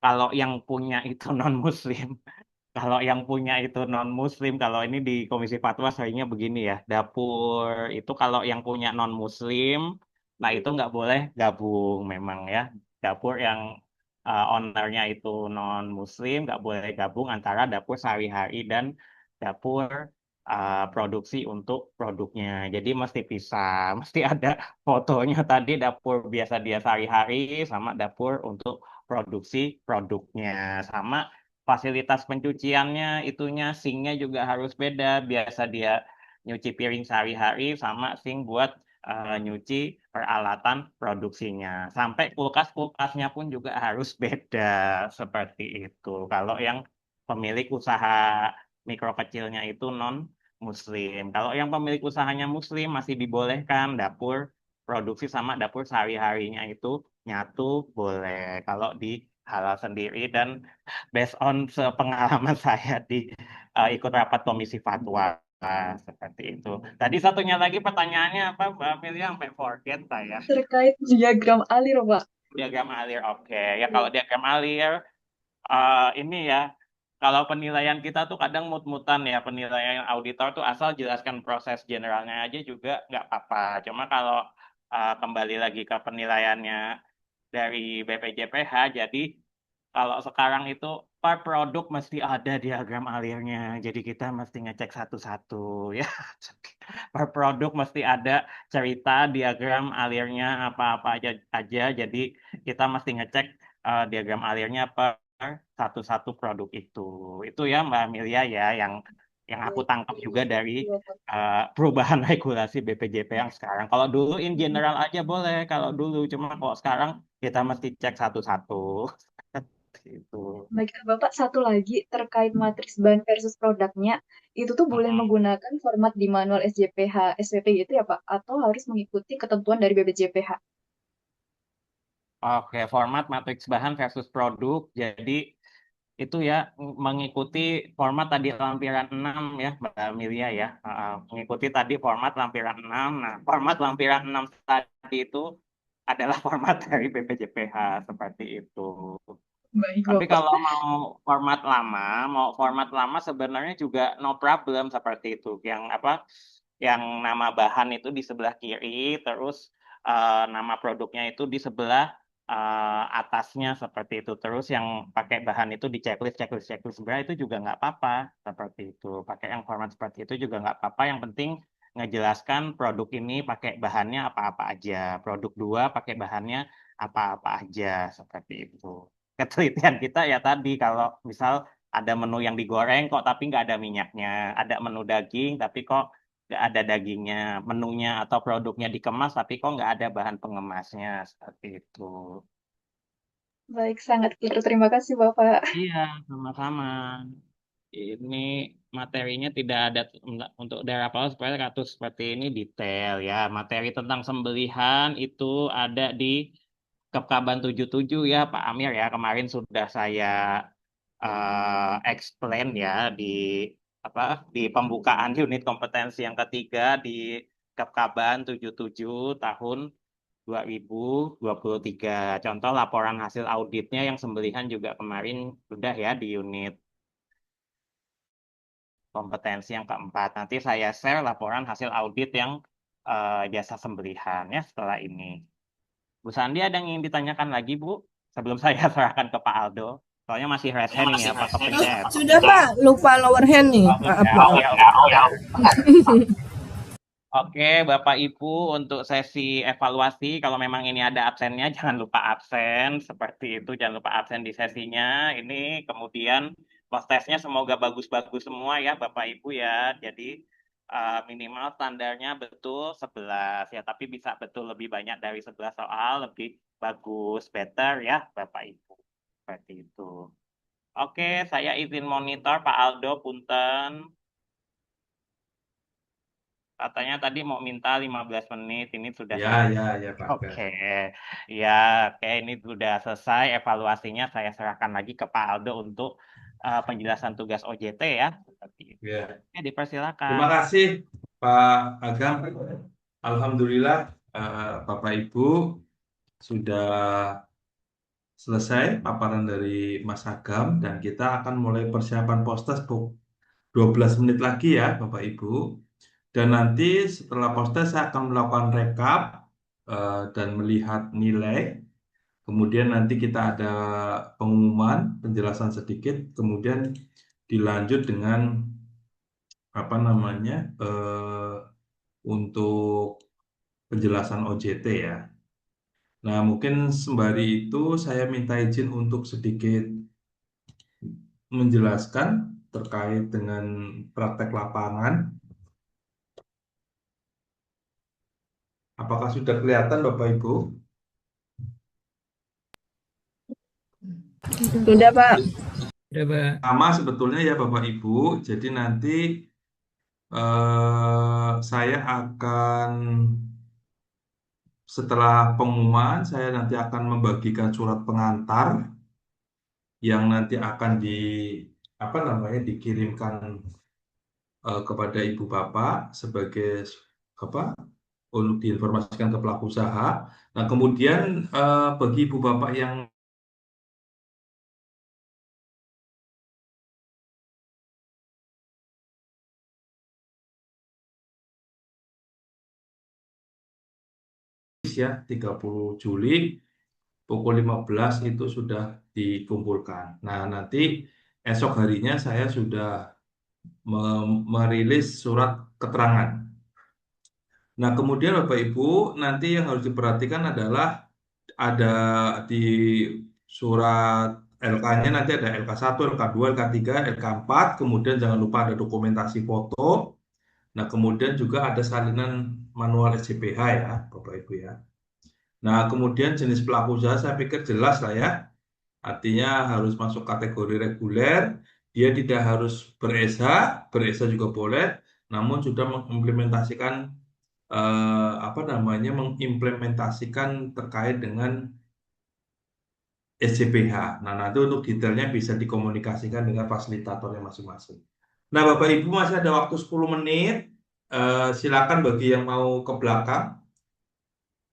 kalau yang punya itu non muslim, kalau yang punya itu non muslim, kalau ini di Komisi Fatwa seringnya begini ya, dapur itu kalau yang punya non muslim, nah itu nggak boleh gabung memang ya, dapur yang ownernya itu non muslim nggak boleh gabung antara dapur sehari-hari dan dapur produksi untuk produknya. Jadi mesti pisah, mesti ada fotonya tadi dapur biasa dia sehari-hari sama dapur untuk produksi produknya, sama fasilitas pencuciannya itunya sinknya juga harus beda. Biasa dia nyuci piring sehari-hari sama sink buat nyuci peralatan produksinya. Sampai kulkas-kulkasnya pun juga harus beda seperti itu. Kalau yang pemilik usaha mikro kecilnya itu non Muslim. Kalau yang pemilik usahanya Muslim masih dibolehkan dapur produksi sama dapur sehari-harinya itu nyatu boleh. Kalau di halal sendiri dan based on pengalaman saya di ikut rapat komisi fatwa seperti itu. Tadi satunya lagi pertanyaannya apa Mbak Amelia sampai forget saya. Terkait diagram alir, Pak. Diagram alir, oke. Ya kalau diagram alir ini ya, kalau penilaian kita tuh kadang mut-mutan ya, penilaian auditor tuh asal jelaskan proses generalnya aja juga nggak apa-apa. Cuma kalau kembali lagi ke penilaiannya dari BPJPH, jadi kalau sekarang itu per produk mesti ada diagram alirnya. Jadi kita mesti ngecek satu-satu ya. Per produk mesti ada cerita diagram alirnya apa-apa aja. Jadi kita mesti ngecek diagram alirnya per satu-satu produk itu. Itu ya Mbak Amelia ya yang aku tangkap juga dari Iya, Pak. perubahan regulasi BPJP yang sekarang. Kalau dulu in general aja boleh, kalau dulu cuma kalau sekarang kita mesti cek satu-satu. Gitu. Baik, Bapak, satu lagi terkait matriks bahan versus produknya, itu tuh boleh menggunakan format di manual SJPH, SPP gitu ya, Pak? Atau harus mengikuti ketentuan dari BPJPH? Oke, format matriks bahan versus produk. Jadi itu ya mengikuti format tadi lampiran 6 ya Mbak Amelia ya. Mengikuti tadi format lampiran 6. Nah, format lampiran 6 tadi itu adalah format dari BPJPH seperti itu. Baik, Tapi Bapak. kalau mau format lama sebenarnya juga no problem seperti itu. Yang apa? Yang nama bahan itu di sebelah kiri, terus nama produknya itu di sebelah atasnya seperti itu. Terus yang pakai bahan itu di checklist. Sebenarnya itu juga nggak apa-apa seperti itu. Pakai yang format seperti itu juga nggak apa-apa. Yang penting ngejelaskan produk ini pakai bahannya apa-apa aja. Produk 2 pakai bahannya apa-apa aja seperti itu. Ketelitian kita ya tadi kalau misal ada menu yang digoreng kok tapi nggak ada minyaknya, ada menu daging tapi kok nggak ada dagingnya, menunya atau produknya dikemas tapi kok nggak ada bahan pengemasnya seperti itu. Baik, sangat clear. Terima kasih, Bapak. Iya, sama-sama. Ini materinya tidak ada untuk daerah paus supaya kasus seperti ini detail ya. Materi tentang sembelihan itu ada di Kepkaban 77 ya Pak Amir ya. Kemarin sudah saya explain ya di apa di pembukaan unit kompetensi yang ketiga di Kepkaban 77 tahun 2023. Contoh laporan hasil auditnya yang sembelihan juga kemarin sudah ya di unit kompetensi yang keempat. Nanti saya share laporan hasil audit yang jasa sembelihan ya setelah ini. Bu Sandi ada yang ingin ditanyakan lagi Bu? Sebelum saya serahkan ke Pak Aldo. Soalnya masih raise hand nih apa kepencet. Sudah Pak, lupa lower hand nih. Maaf, maaf. Oke, Bapak Ibu, untuk sesi evaluasi, kalau memang ini ada absennya, jangan lupa absen. Seperti itu, jangan lupa absen di sesinya. Ini kemudian post testnya semoga bagus-bagus semua ya, Bapak Ibu ya. Jadi minimal standarnya betul 11 ya, tapi bisa betul lebih banyak dari 11 soal, lebih bagus, better ya, Bapak Ibu. Seperti itu. Oke, saya izin monitor Pak Aldo, punten. Katanya tadi mau minta 15 menit, ini sudah Ya, Pak. Oke, ya, oke, ini sudah selesai evaluasinya. Saya serahkan lagi ke Pak Aldo untuk penjelasan tugas OJT ya. Seperti itu. Ya. Oke, dipersilakan. Terima kasih Pak Agam. Alhamdulillah Bapak Ibu sudah selesai paparan dari Mas Agam dan kita akan mulai persiapan postes 12 menit lagi ya Bapak Ibu. Dan nanti setelah postes saya akan melakukan rekap dan melihat nilai. Kemudian nanti kita ada pengumuman, penjelasan sedikit, kemudian dilanjut dengan apa namanya untuk penjelasan OJT ya. Nah, mungkin sembari itu saya minta izin untuk sedikit menjelaskan terkait dengan praktek lapangan. Apakah sudah kelihatan Bapak Ibu? Sudah Pak. Sudah Pak. Sama sebetulnya ya Bapak Ibu. Jadi nanti saya akan setelah pengumuman saya nanti akan membagikan surat pengantar yang nanti akan apa namanya dikirimkan kepada ibu bapak sebagai apa untuk diinformasikan ke pelaku usaha. Nah, kemudian bagi ibu bapak yang ya 30 Juli pukul 15 itu sudah dikumpulkan. Nah, nanti esok harinya saya sudah merilis surat keterangan. Nah, kemudian Bapak Ibu, nanti yang harus diperhatikan adalah ada di surat LK-nya nanti ada LK1, LK2, LK3, LK4, kemudian jangan lupa ada dokumentasi foto. Nah, kemudian juga ada salinan manual SCPH ya, Bapak Ibu ya. Nah, kemudian jenis pelaku usaha saya pikir jelas lah ya. Artinya harus masuk kategori reguler, dia tidak harus ber-SH juga boleh, namun sudah mengimplementasikan apa namanya mengimplementasikan terkait dengan SCPH. Nah, nanti untuk detailnya bisa dikomunikasikan dengan fasilitatornya masing-masing. Nah, Bapak Ibu masih ada waktu 10 menit. Silakan bagi yang mau ke belakang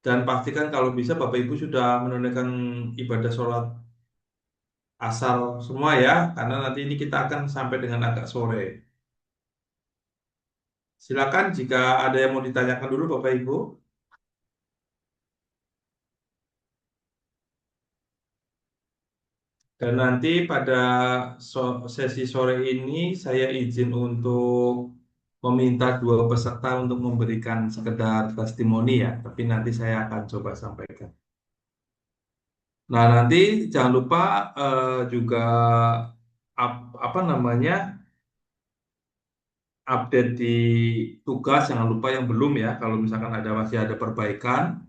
dan pastikan kalau bisa Bapak Ibu sudah menunaikan ibadah sholat asar semua ya, karena nanti ini kita akan sampai dengan agak sore. Silakan jika ada yang mau ditanyakan dulu Bapak Ibu. Dan nanti pada sesi sore ini saya izin untuk meminta dua peserta untuk memberikan sekedar testimoni ya, tapi nanti saya akan coba sampaikan. Nah, nanti jangan lupa juga apa namanya update di tugas, jangan lupa yang belum ya, kalau misalkan masih ada perbaikan.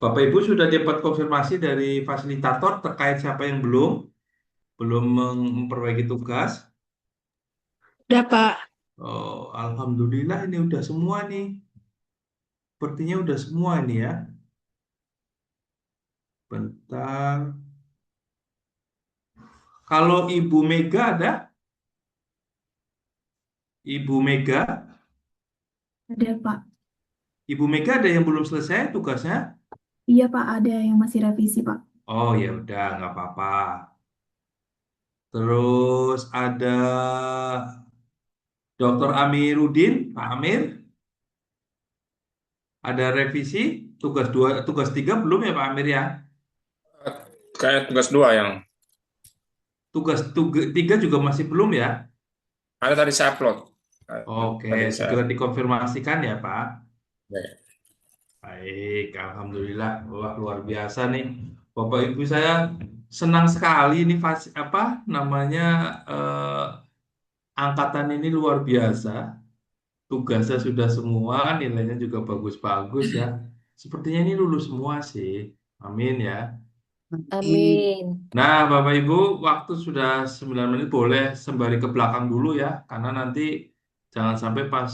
Bapak Ibu sudah dapat konfirmasi dari fasilitator terkait siapa yang belum memperbaiki tugas. Udah, Pak. Oh, Alhamdulillah ini udah semua nih. Sepertinya udah semua ini ya. Bentar. Kalau Ibu Mega ada? Ibu Mega? Ada, Pak. Ibu Mega ada yang belum selesai tugasnya? Iya, Pak, ada yang masih revisi, Pak. Oh ya udah nggak apa-apa. Terus ada Dr. Amiruddin, Pak Amir, ada revisi tugas 2, tugas 3 belum ya Pak Amir ya? Kayak tugas 2 yang Tugas 3 juga masih belum ya? ada tadi saya upload. Oke, Tadi saya segera dikonfirmasikan ya Pak. ya. Baik, Alhamdulillah, wah luar biasa nih, Bapak Ibu saya senang sekali ini apa namanya angkatan ini luar biasa, tugasnya sudah semua, nilainya juga bagus-bagus ya. Sepertinya ini lulus semua sih, amin ya. Amin. Nah, Bapak Ibu, waktu sudah 9 menit, boleh sembari ke belakang dulu ya, karena nanti jangan sampai pas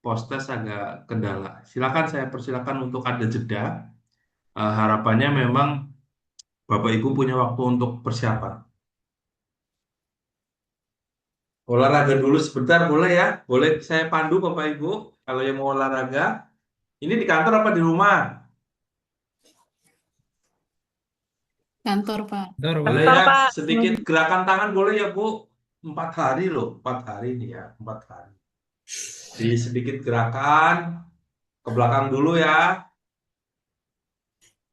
post-test agak kendala. Silakan saya persilakan untuk ada jeda. Harapannya memang Bapak Ibu punya waktu untuk persiapan. Olahraga dulu sebentar boleh ya? Boleh saya pandu Bapak Ibu kalau yang mau olahraga. Ini di kantor apa di rumah? Kantor, Pak. Kantor, Pak. Boleh Kantor, ya, Pak. sedikit gerakan tangan boleh ya Bu? 4 hari loh, 4 hari ini ya, 4 hari. Jadi sedikit gerakan ke belakang dulu ya.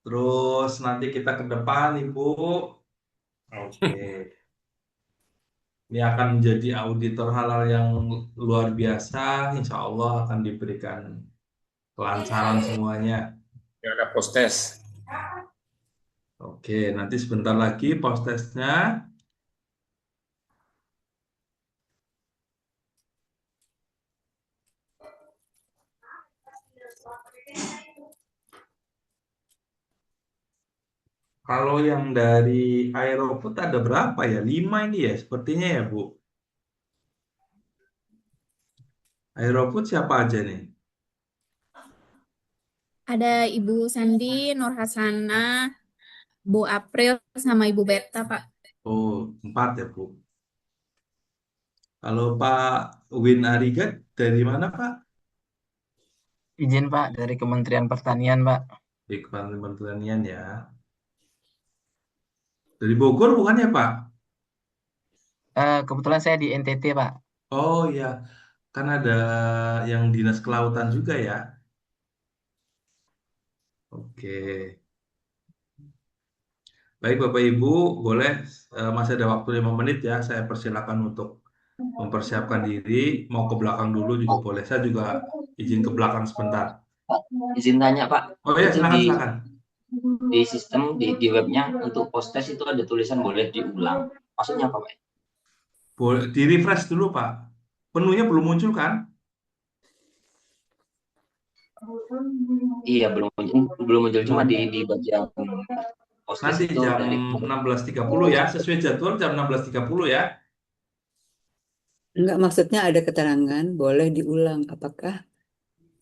Terus nanti kita ke depan Ibu. Oke. Ini akan menjadi auditor halal yang luar biasa. Insya Allah akan diberikan kelancaran semuanya. Ya, ada post test. Oke, nanti sebentar lagi post testnya. Kalau yang dari Aerofood ada berapa ya? 5 ini ya, sepertinya ya Bu. Aerofood siapa aja nih? Ada Ibu Sandi, Nur Hasanah, Bu April, sama Ibu Beta, Pak. Oh, 4 ya, Bu. Kalau Pak Win Arigat dari mana, Pak? Izin Pak dari Kementerian Pertanian Pak. Di Kementerian Pertanian ya. Dari Bogor bukan ya, Pak? Kebetulan saya di NTT Pak. Oh ya, kan ada yang Dinas Kelautan juga ya. Oke. Baik Bapak Ibu, boleh masih ada waktu 5 menit ya. Saya persilakan untuk mempersiapkan diri. Mau ke belakang dulu juga boleh. Saya juga izin ke belakang sebentar. Pak, izin tanya Pak, Oh ya, itu silakan silakan. di sistem di webnya untuk post test itu ada tulisan boleh diulang. Maksudnya apa Pak? Boleh di refresh dulu Pak. Menunya belum muncul kan? Iya belum muncul cuma Belum. di bagian post test Nanti itu jam dari 16.30 ya. Sesuai jadwal jam 16.30 ya. Enggak, maksudnya ada keterangan boleh diulang. Apakah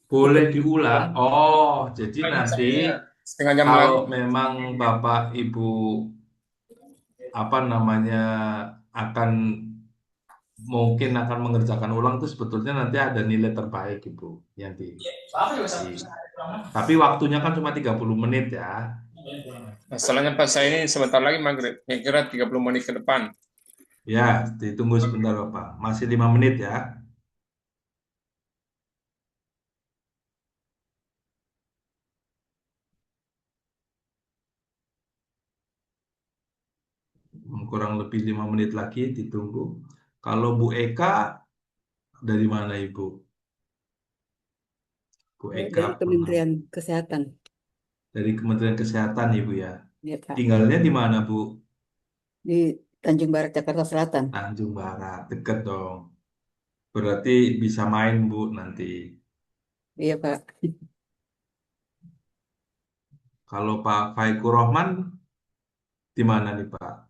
Boleh seperti diulang. Oh, jadi nanti Setengah jam kalau lagi. memang Bapak Ibu apa namanya akan mungkin akan mengerjakan ulang itu sebetulnya nanti ada nilai terbaik Ibu yang tapi waktunya kan cuma 30 menit ya. Masalahnya pas saya ini sebentar lagi maghrib. Saya kira 30 menit ke depan. Ya, ditunggu sebentar Bapak. Masih 5 menit ya. Kurang lebih 5 menit lagi ditunggu. Kalau Bu Eka dari mana Ibu? Bu Eka dari Purnama. Kementerian Kesehatan? Dari Kementerian Kesehatan Ibu ya. Ya, Pak. Tinggalnya di mana Bu? Di Tanjung Barat, Jakarta Selatan. Tanjung Barat, deket dong. Berarti bisa main Bu nanti. Iya, Pak. Kalau Pak Faikur Rohman di mana nih Pak?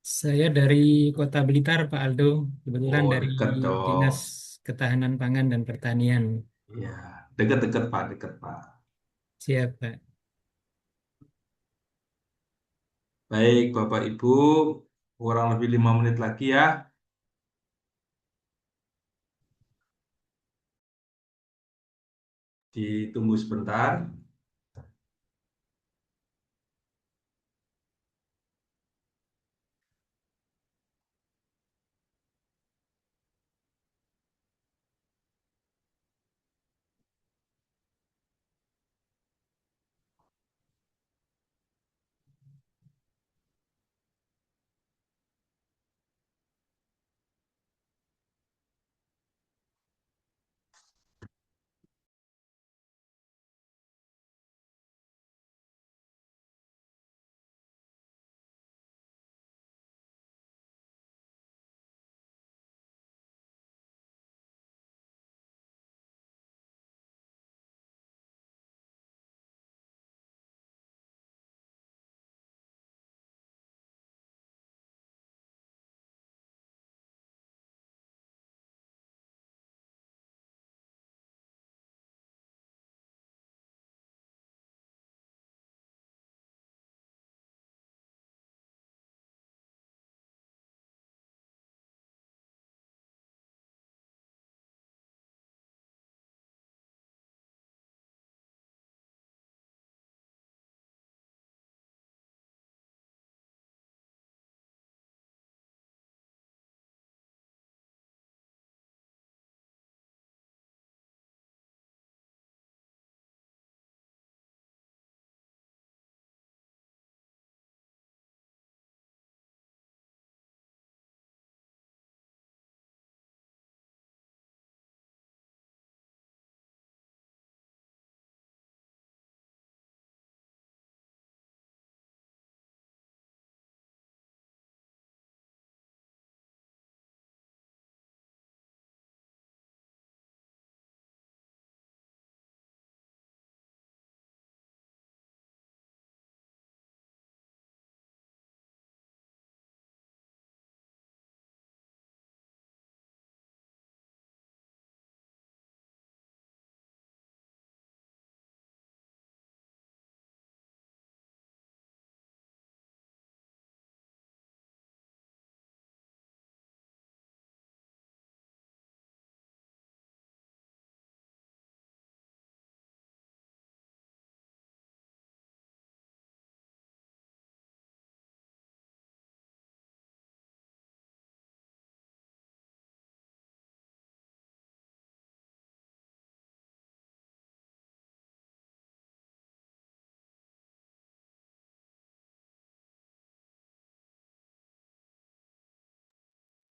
Saya dari Kota Blitar, Pak Aldo. Kebetulan Oh, dari deket Dinas dong. Ketahanan Pangan dan Pertanian. Ya, deket-deket Pak, deket Pak. Siap, Pak. Baik, Bapak Ibu, kurang lebih 5 menit lagi ya. Ditunggu sebentar.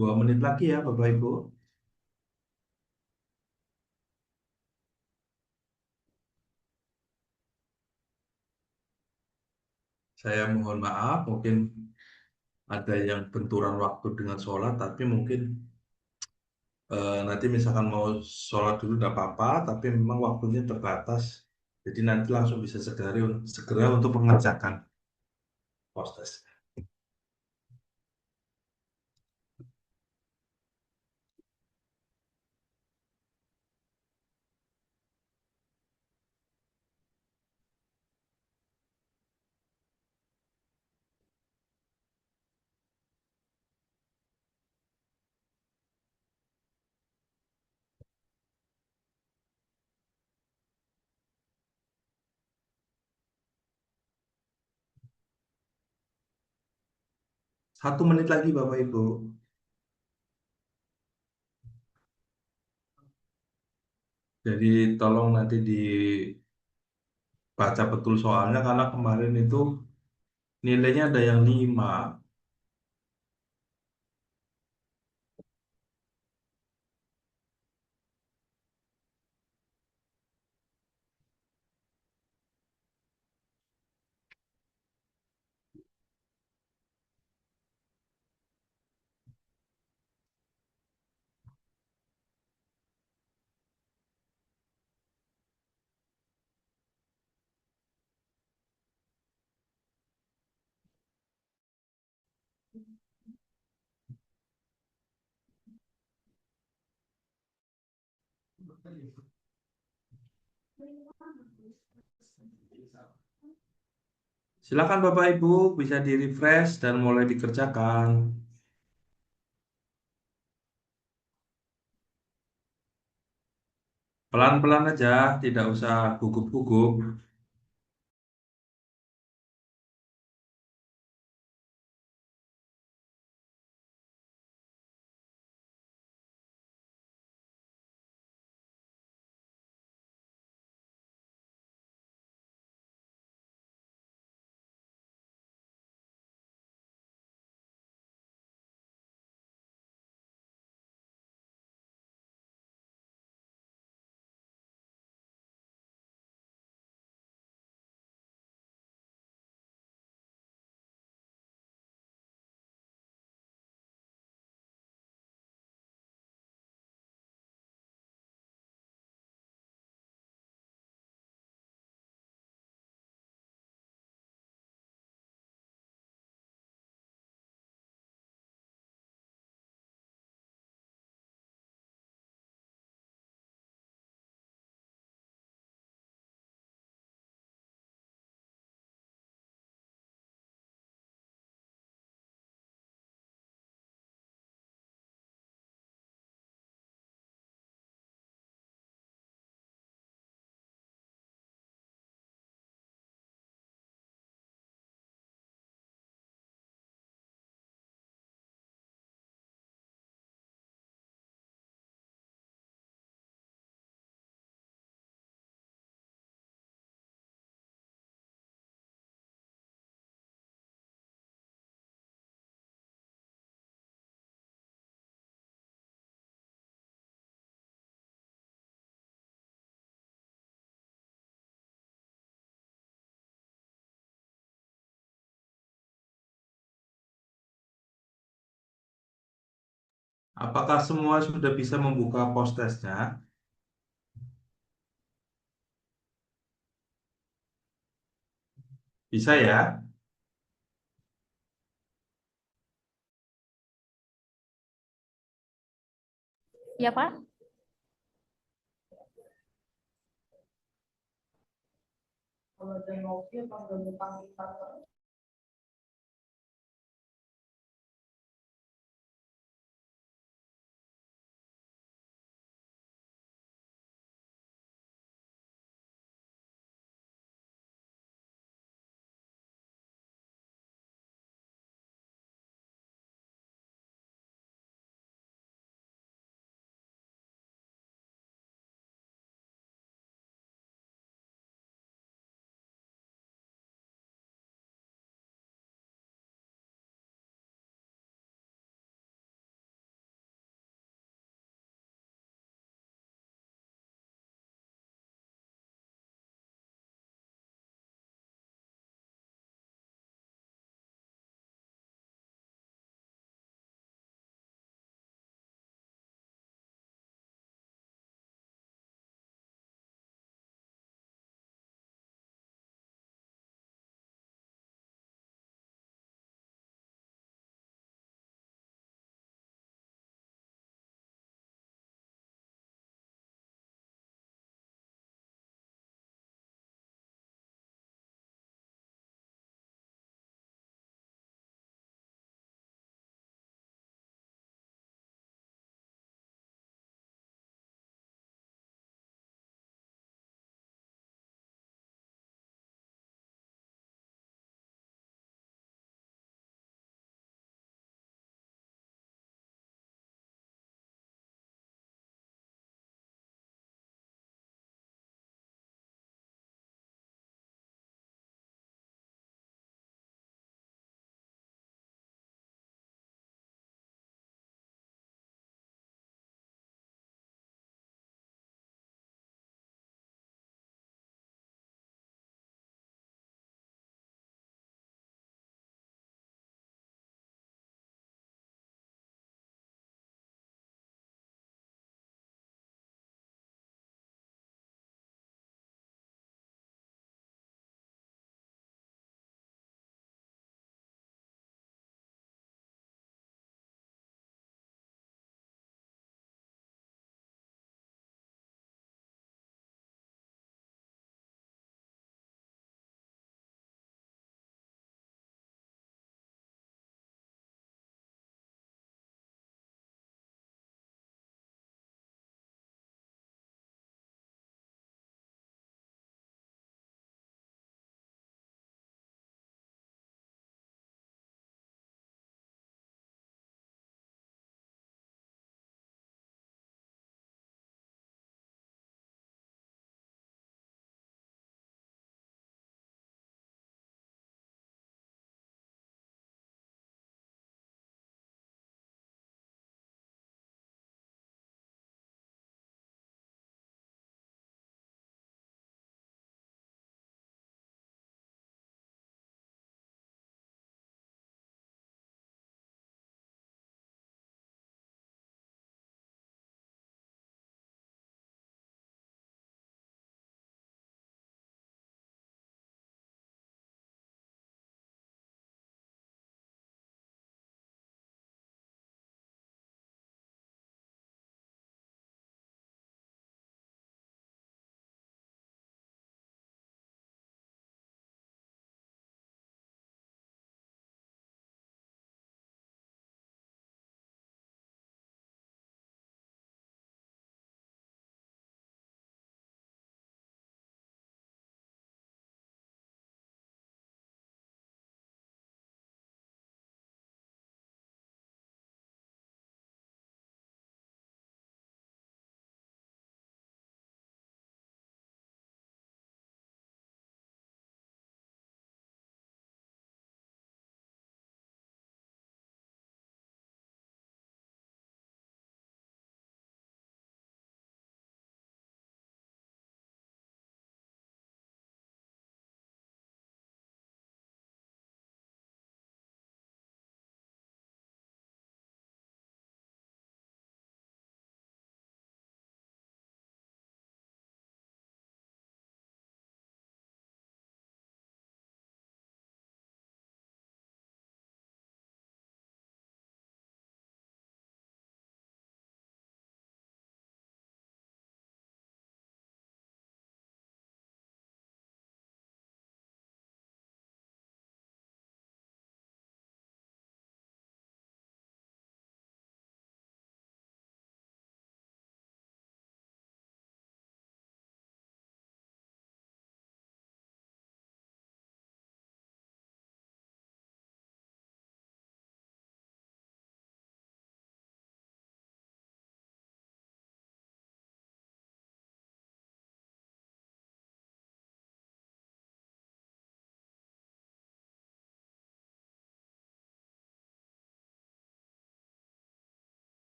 2 menit lagi ya, Bapak Ibu. Saya mohon maaf, mungkin ada yang benturan waktu dengan sholat, tapi mungkin nanti misalkan mau sholat dulu tidak apa-apa, tapi memang waktunya terbatas. Jadi nanti langsung bisa segera untuk mengerjakan proses. 1 menit lagi Bapak Ibu. Jadi tolong nanti dibaca betul soalnya karena kemarin itu nilainya ada yang 5. Silakan Bapak Ibu bisa di-refresh dan mulai dikerjakan. Pelan-pelan aja, tidak usah gugup-gugup. Apakah semua sudah bisa membuka post-testnya? Bisa ya? Ya, Pak.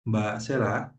Mbak Sera.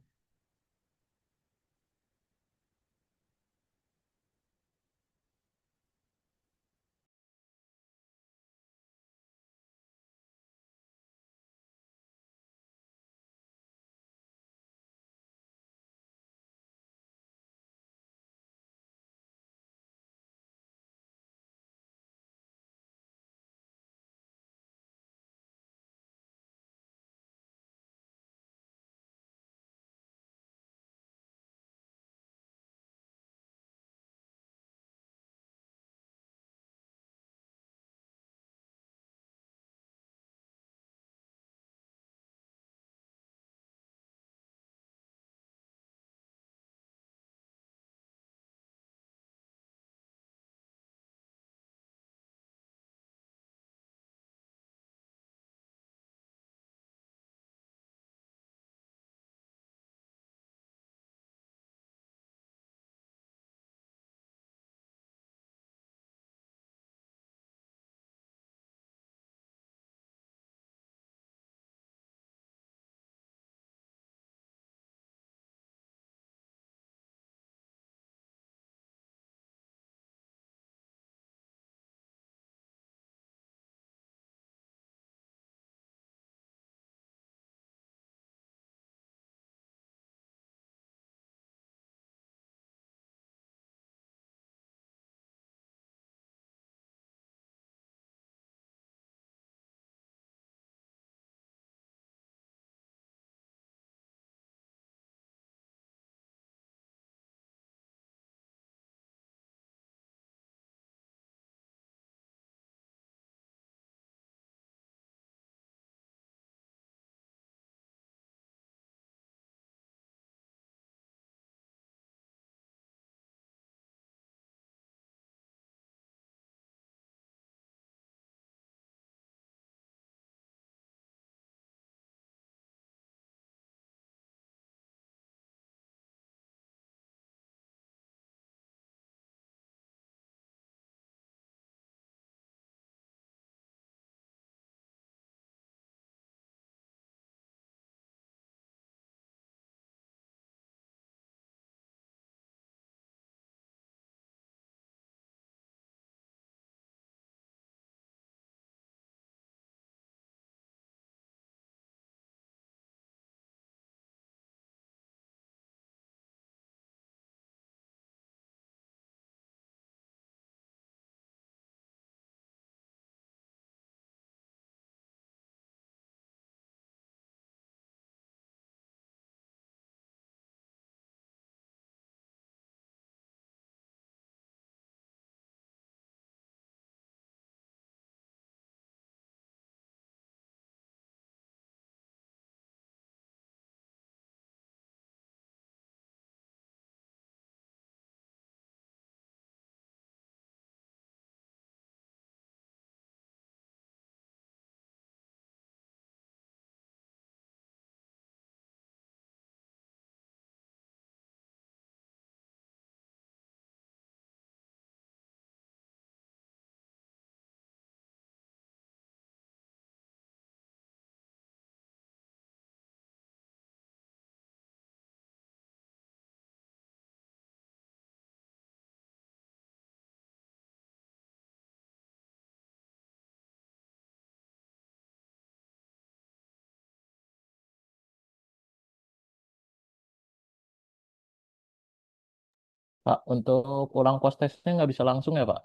Pak, untuk ulang post testnya nggak bisa langsung ya, Pak?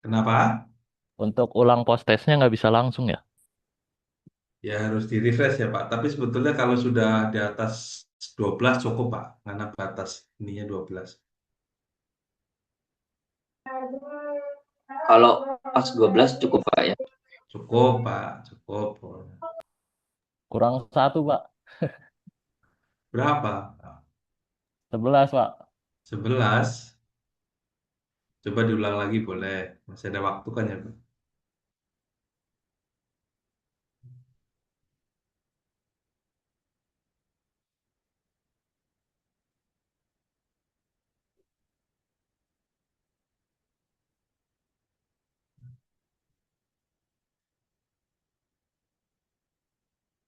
Kenapa? Untuk ulang post testnya nggak bisa langsung ya? Ya harus di refresh ya Pak. Tapi sebetulnya kalau sudah di atas 12 cukup Pak. Karena batas ininya 12. Kalau pas 12 cukup Pak ya. Cukup Pak, cukup. Kurang satu, Pak. Berapa? 11, Pak. 11. Coba diulang lagi boleh. Masih ada waktu kan ya Pak?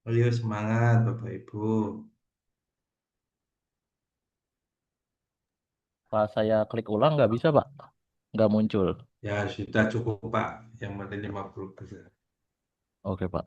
Ayo semangat Bapak Ibu. Pas saya klik ulang nggak bisa, Pak. Nggak muncul. Ya sudah cukup Pak. Yang penting 50%. Oke, Pak.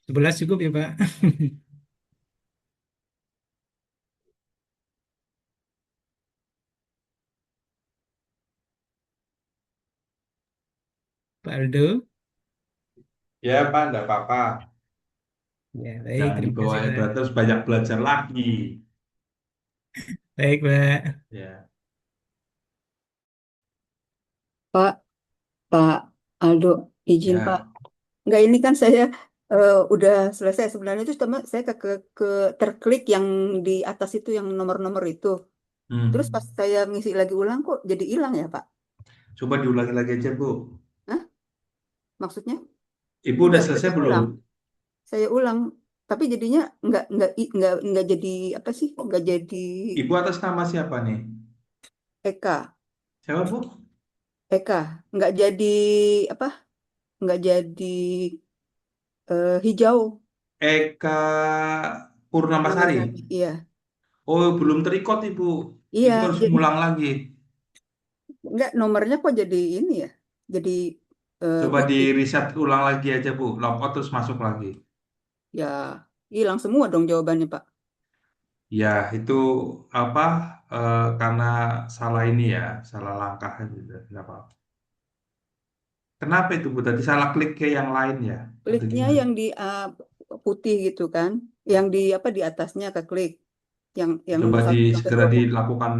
Sebelas cukup ya, Pak. Pak Aldo. Ya Pak, enggak apa-apa. Ya, baik. Jangan Terima dibawa kasih, Pak. hebat, terus banyak belajar lagi. Baik, Pak. Ya. Pak, Pak Aldo, izin Pak. Ya. Enggak, ini kan saya udah selesai sebenarnya itu cuma saya ke terklik yang di atas itu yang nomor-nomor itu. Terus pas Hmm. saya ngisi lagi ulang kok jadi hilang ya Pak? Coba diulangi lagi aja Bu. Hah? Maksudnya? Ibu Ini udah udah selesai saya belum? ulang. Saya ulang, tapi jadinya nggak jadi apa sih? Nggak jadi Ibu atas nama siapa nih? Eka, Siapa Bu? Eka, nggak jadi apa? Nggak jadi hijau Eka Purnamasari. Purnamasari. Iya, Oh, belum terikot Ibu. iya. Ibu harus Jadi ngulang lagi. nggak nomornya kok jadi ini ya? Jadi Coba di putih. reset ulang lagi aja Bu, logout terus masuk lagi. Ya, hilang semua dong jawabannya, Pak. Ya, itu apa? Karena salah ini ya, salah langkah gitu. Nggak apa-apa. Kenapa itu Bu? Tadi salah klik ke yang lain ya? Atau Kliknya gimana? yang di putih gitu kan. Yang di apa di atasnya ke klik. Yang Coba satu yang segera kedua putih. dilakukan,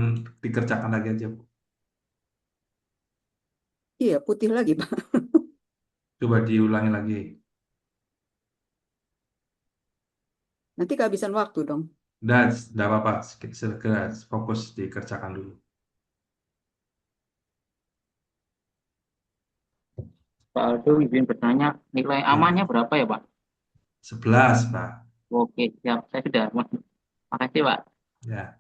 dikerjakan lagi aja Bu. Iya, putih lagi, Pak. Coba diulangi lagi. Nanti kehabisan waktu dong. Dan tidak apa-apa, segera fokus dikerjakan dulu. Pak Aldo izin bertanya, nilai Ya, amannya berapa ya, Pak? 11 Pak. Oke, siap. Saya sudah. Makasih, Pak. Ya,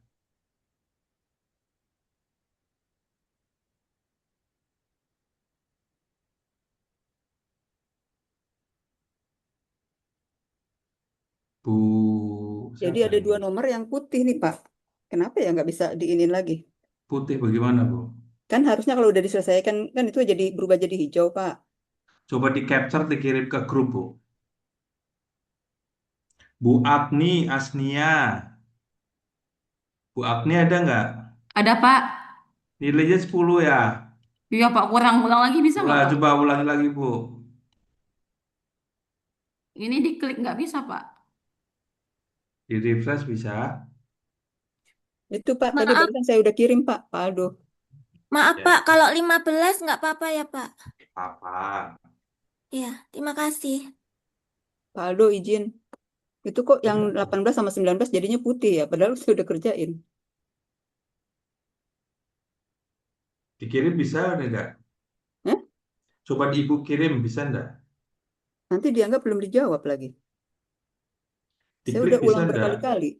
Bu, Jadi siapa ada ini? dua nomor yang putih nih, Pak. Kenapa ya nggak bisa diinin lagi? Putih bagaimana Bu? Kan harusnya kalau udah diselesaikan, kan itu jadi berubah jadi hijau, Pak. Coba di capture, dikirim ke grup Bu. Bu Agni Asnia. Bu Agni ada nggak? Ada Pak. Nilainya 10 ya. Iya Pak, kurang ulang lagi bisa nggak Pak? Coba ulangi lagi Bu. Ini diklik nggak bisa Pak. Di refresh bisa. Itu, Pak, tadi Maaf, barusan saya udah kirim, Pak Aldo. maaf Ya, Pak, kalau 15 nggak apa-apa ya Pak? apa? Iya, terima kasih. Pak Aldo izin. Itu kok yang 18 sama 19 jadinya putih ya, padahal saya udah kerjain. Dikirim bisa enggak? Hah? Coba Ibu kirim bisa enggak? Nanti dianggap belum dijawab lagi. Saya Diklik udah bisa ulang enggak? berkali-kali.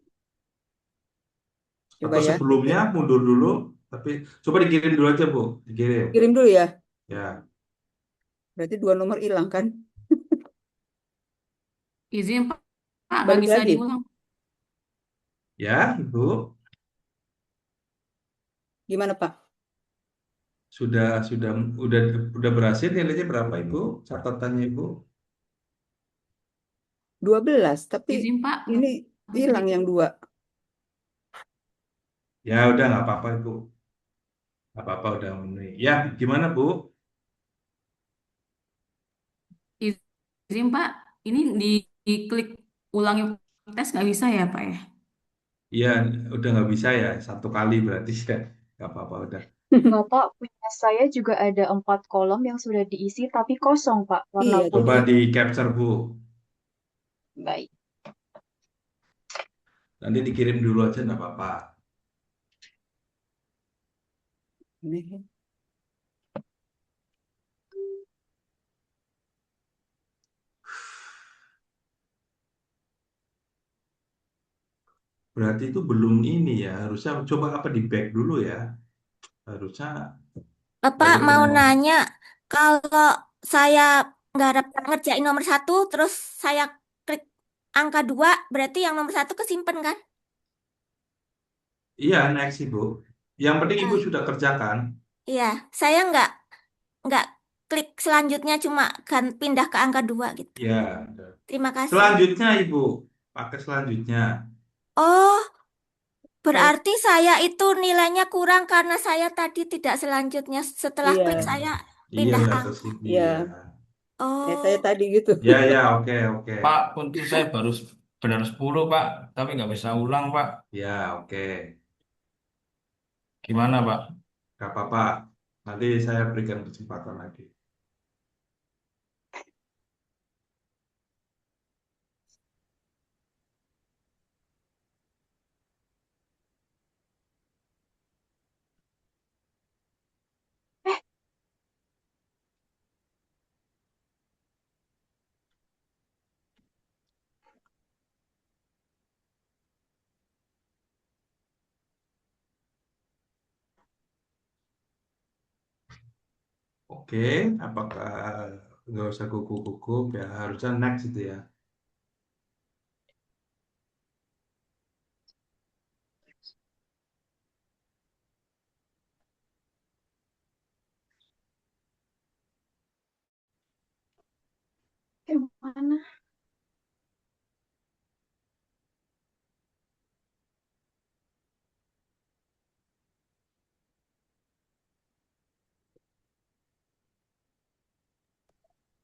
Coba Atau ya. sebelumnya mundur dulu, tapi coba dikirim dulu aja Bu. Dikirim. Kirim dulu ya. Ya, Berarti dua nomor hilang kan? Izin Pak, nggak Balik bisa lagi. diulang. ya Ibu. Gimana, Pak? Sudah udah berhasil nilainya berapa Ibu? Catatannya Ibu? 12, tapi Izin Pak, ini masih hilang yang dua. Ya udah nggak apa-apa Ibu. Nggak apa-apa udah memenuhi. Ya, gimana Bu? izin Pak. Ini diklik ulangi tes nggak bisa ya Pak ya? Iya, udah nggak bisa ya. Satu kali berarti ya. Nggak apa-apa udah. Nggak, Pak, punya saya juga ada 4 kolom yang sudah diisi tapi kosong, Pak, warna Iya, Coba putih. di capture Bu. Baik. Nanti dikirim dulu aja nggak apa-apa. ini. Berarti itu belum ini ya. Harusnya coba apa di back dulu ya. Harusnya Bapak balik ke mau nomor. nanya, kalau saya nggak dapat ngerjain nomor satu, terus saya klik angka 2, berarti yang nomor satu kesimpan kan? Iya, next Ibu. Yang penting Ibu Ah, sudah kerjakan. iya, saya nggak klik selanjutnya, cuma kan pindah ke angka 2 gitu. Ya. Terima kasih. Selanjutnya Ibu. Pakai selanjutnya. Oh, Saya, berarti saya itu nilainya kurang karena saya tadi tidak selanjutnya. Setelah klik iya, saya Iya, pindah nggak ke angka. sini ya. iya. Saya Oh, tadi gitu. Ya, ya, oke, oke. Pak, untuk saya baru benar 10 Pak, tapi nggak bisa ulang, Pak. Ya, oke. Gimana, Pak? Nggak apa-apa. Nanti saya berikan kesempatan lagi. Oke, apakah nggak usah gugup-gugup ya? Harusnya next itu ya.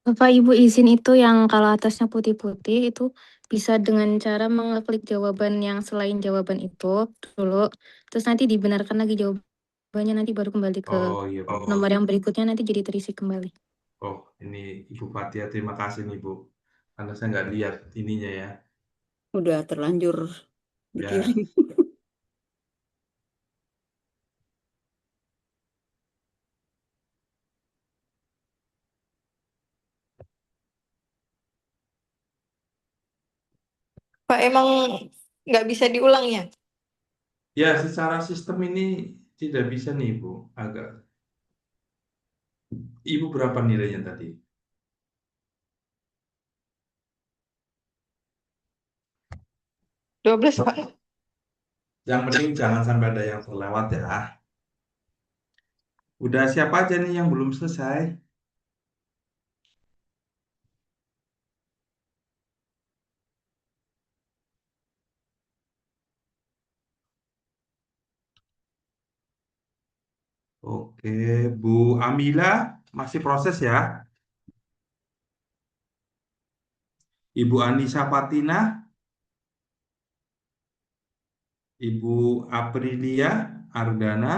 Bapak Ibu izin itu yang kalau atasnya putih-putih itu bisa dengan cara mengeklik jawaban yang selain jawaban itu dulu, terus nanti dibenarkan lagi jawabannya, nanti baru kembali ke Oh iya Bu. nomor yang berikutnya, nanti jadi terisi kembali. Oh ini Ibu Fatia, terima kasih nih Bu. Karena saya nggak lihat ininya ya. Udah terlanjur Ya. dikirim. Pak, emang nggak bisa diulang ya? Ya, secara sistem ini tidak bisa nih Bu. Agak. Ibu berapa nilainya tadi? 12, Pak. Yang penting jangan sampai ada yang terlewat ya. Udah siapa aja nih yang belum selesai? Oke, Bu Amila masih proses ya. Ibu Anissa Fatina, Ibu Aprilia Ardana,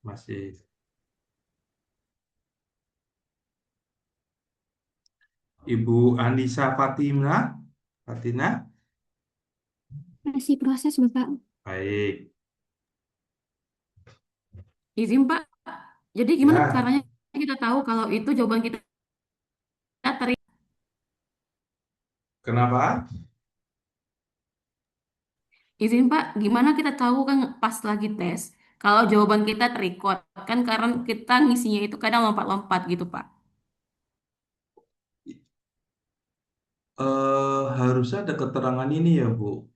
masih. Ibu Anissa Fatina, Masih proses, Bapak. baik. Izin Pak. Jadi gimana Ya, caranya kita tahu kalau itu jawaban kita teri? kenapa? Izin Pak, gimana kita tahu kan pas lagi tes kalau jawaban kita terrecord kan karena kita ngisinya itu kadang lompat-lompat gitu Pak. Harusnya ada keterangan ini ya, Bu.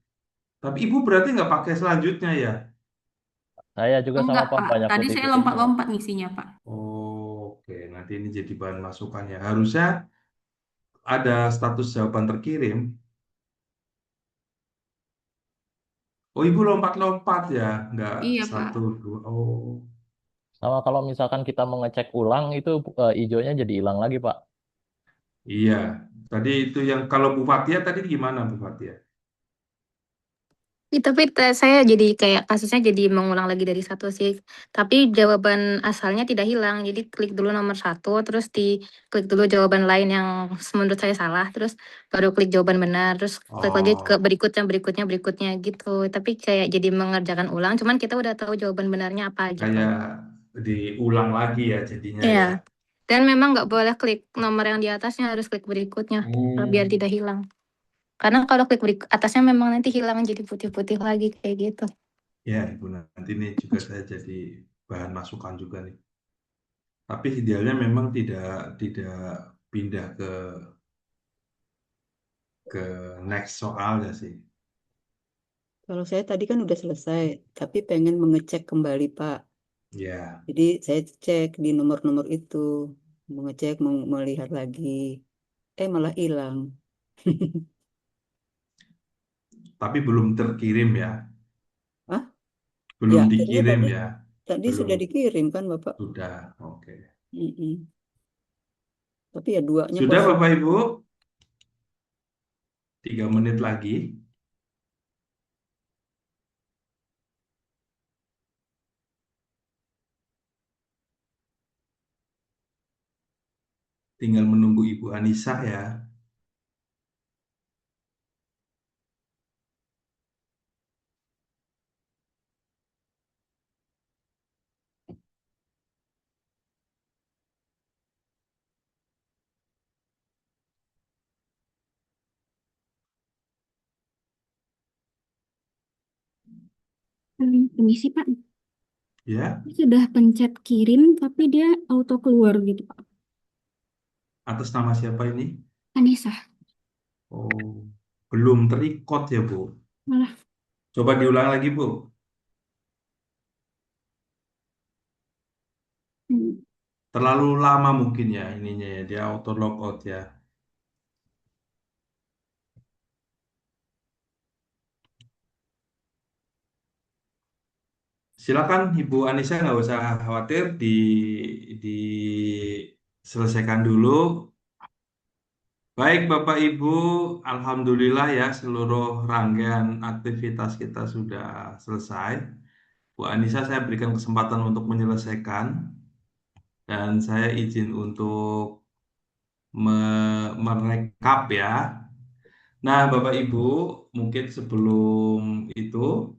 Tapi Ibu berarti nggak pakai selanjutnya ya? Saya juga sama Enggak Pak Pak, banyak tadi saya putih-putihnya. lompat-lompat ngisinya Pak. Oke, nanti ini jadi bahan masukan ya. Harusnya ada status jawaban terkirim. Oh, Ibu lompat-lompat ya, nggak Iya Pak. satu, dua. Oh, Sama kalau misalkan kita mau ngecek ulang itu hijaunya jadi hilang lagi Pak. iya. Tadi itu yang kalau Bu Fatia tadi gimana Bu Fatia? Tapi saya jadi kayak kasusnya jadi mengulang lagi dari satu sih. Tapi jawaban asalnya tidak hilang. Jadi klik dulu nomor satu, terus diklik dulu jawaban lain yang menurut saya salah, terus baru klik jawaban benar, terus klik lagi ke Oh, berikutnya gitu. Tapi kayak jadi mengerjakan ulang, cuman kita udah tahu jawaban benarnya apa gitu. kayak diulang lagi ya jadinya Iya. ya. Dan memang nggak boleh klik nomor yang di atasnya, harus klik berikutnya biar Hmm. tidak hilang. Karena kalau klik atasnya memang nanti hilang jadi putih-putih lagi kayak gitu. Ya, Ibu nanti ini juga saya jadi bahan masukan juga nih. Tapi idealnya memang tidak pindah ke next soalnya sih. Kalau saya tadi kan udah selesai, tapi pengen mengecek kembali, Pak. Ya, Jadi saya cek di nomor-nomor itu, mengecek, melihat lagi. Malah hilang. tapi belum terkirim ya. Ah, Belum ya akhirnya dikirim tadi ya. tadi Belum. sudah dikirim kan, Bapak? Sudah. Oke. Mm-mm. Tapi ya duanya Sudah kosong. Bapak Ibu? 3 menit lagi. Tinggal menunggu Ibu Anissa ya. Permisi Pak, Ya, sudah pencet kirim tapi dia auto keluar gitu Pak. atas nama siapa ini? Anissa, Oh, belum terikot ya Bu. malah Coba diulang lagi Bu. hmm, Terlalu lama mungkin ya ininya ya. Dia auto logout ya. Silakan Ibu Anissa, nggak usah khawatir, diselesaikan dulu. Baik Bapak Ibu, Alhamdulillah ya seluruh rangkaian aktivitas kita sudah selesai. Bu Anissa, saya berikan kesempatan untuk menyelesaikan dan saya izin untuk merekap ya. Nah, Bapak Ibu, mungkin sebelum itu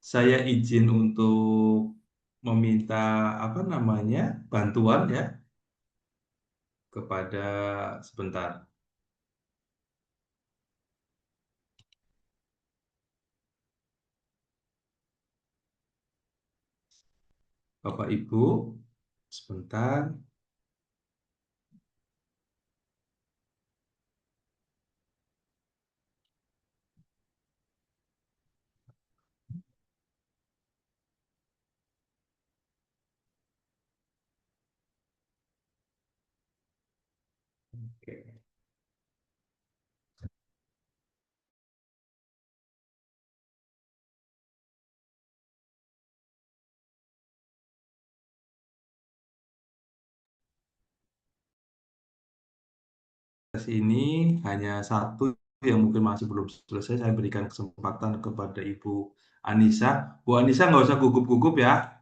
saya izin untuk meminta apa namanya bantuan ya kepada sebentar. Bapak Ibu, sebentar. Oke. Ini hanya satu yang mungkin masih belum selesai. Saya berikan kesempatan kepada Ibu Anissa. Bu Anissa nggak usah gugup-gugup ya.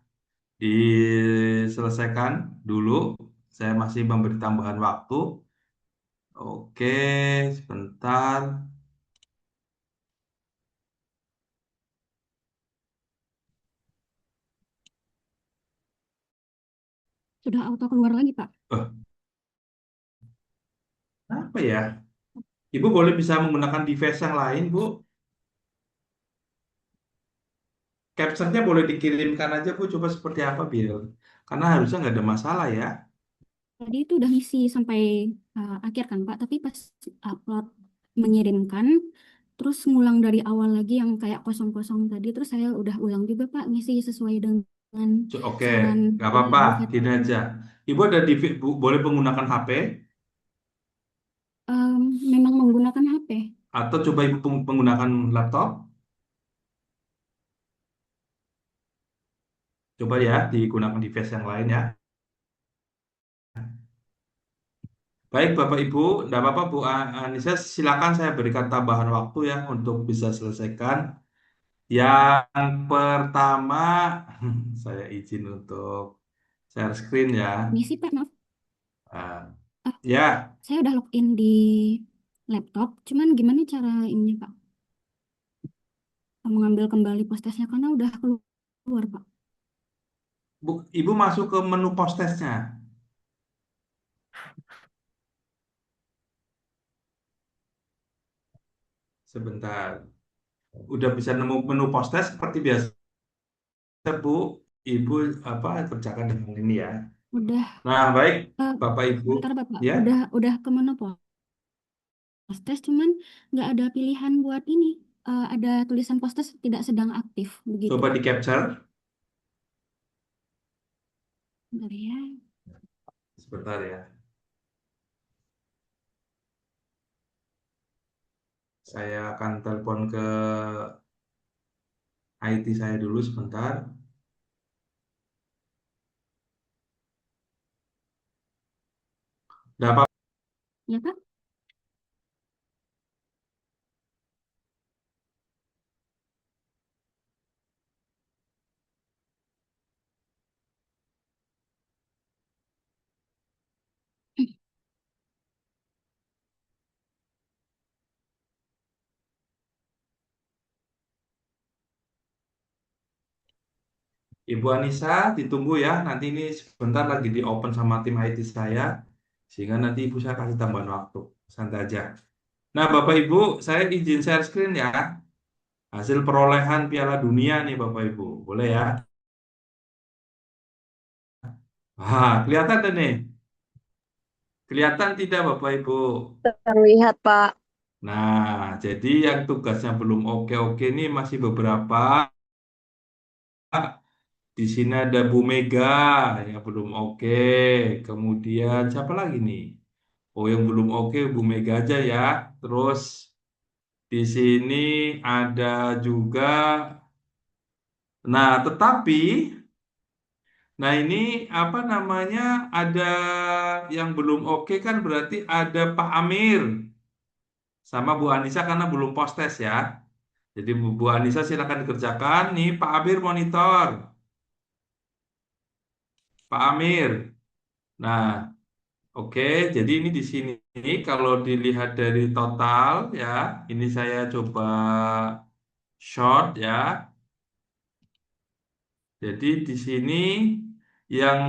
Diselesaikan dulu. Saya masih memberi tambahan waktu. Oke, sebentar. Sudah auto keluar lagi, Pak. Apa ya? Ibu boleh bisa menggunakan device yang lain, Bu. Capture-nya boleh dikirimkan aja, Bu. Coba seperti apa, biar. Karena harusnya nggak ada masalah ya. Tadi itu udah ngisi sampai akhir kan, Pak. Tapi pas upload mengirimkan, terus ngulang dari awal lagi yang kayak kosong-kosong tadi. Terus saya udah ulang juga, Pak, ngisi sesuai dengan Oke, saran nggak ini apa-apa. Bu Gini Fetri. aja. Ibu ada boleh menggunakan HP Memang menggunakan HP. atau coba Ibu menggunakan laptop. Coba ya, digunakan device yang lain ya. Baik, Bapak Ibu, tidak apa-apa Bu Anissa, silakan saya berikan tambahan waktu ya untuk bisa selesaikan. Yang pertama, saya izin untuk share screen ya. Misi, Pak, maaf. Ya, Saya udah login di laptop. Cuman gimana cara ini, Pak? Mengambil kembali postesnya karena udah keluar, Pak. Ibu masuk ke menu postesnya. Sebentar. Udah bisa nemu menu postes seperti biasa, Bu. Ibu apa kerjakan dengan ini ya. Udah. Nah, baik, Bapak Ibu. Bentar, Bapak. Ya. Udah ke menu postes, cuman nggak ada pilihan buat ini. Ada tulisan postes tidak sedang aktif, begitu, Coba Pak. di capture. Bentar ya. Sebentar ya. Saya akan telepon ke IT saya dulu sebentar. Dapat? Ya, Pak. Ibu Anissa, ditunggu ya. Nanti ini sebentar lagi di open sama tim IT saya. Sehingga nanti Ibu saya kasih tambahan waktu. Santai aja. Nah, Bapak Ibu, saya izin share screen ya. Hasil perolehan Piala Dunia nih Bapak Ibu. Boleh ya? Kelihatan tuh nih. Kelihatan tidak Bapak Ibu? Terlihat, Pak. Nah, jadi yang tugasnya belum oke-oke nih masih beberapa. Di sini ada Bu Mega yang belum oke. Kemudian siapa lagi nih? Oh, yang belum oke Bu Mega aja ya. Terus di sini ada juga Nah, nah ini apa namanya, ada yang belum oke kan, berarti ada Pak Amir sama Bu Anissa karena belum post test ya. Jadi Bu Anissa silakan dikerjakan. Nih Pak Amir monitor. Pak Amir. Nah, oke. Jadi ini di sini kalau dilihat dari total ya, ini saya coba short ya. Jadi di sini yang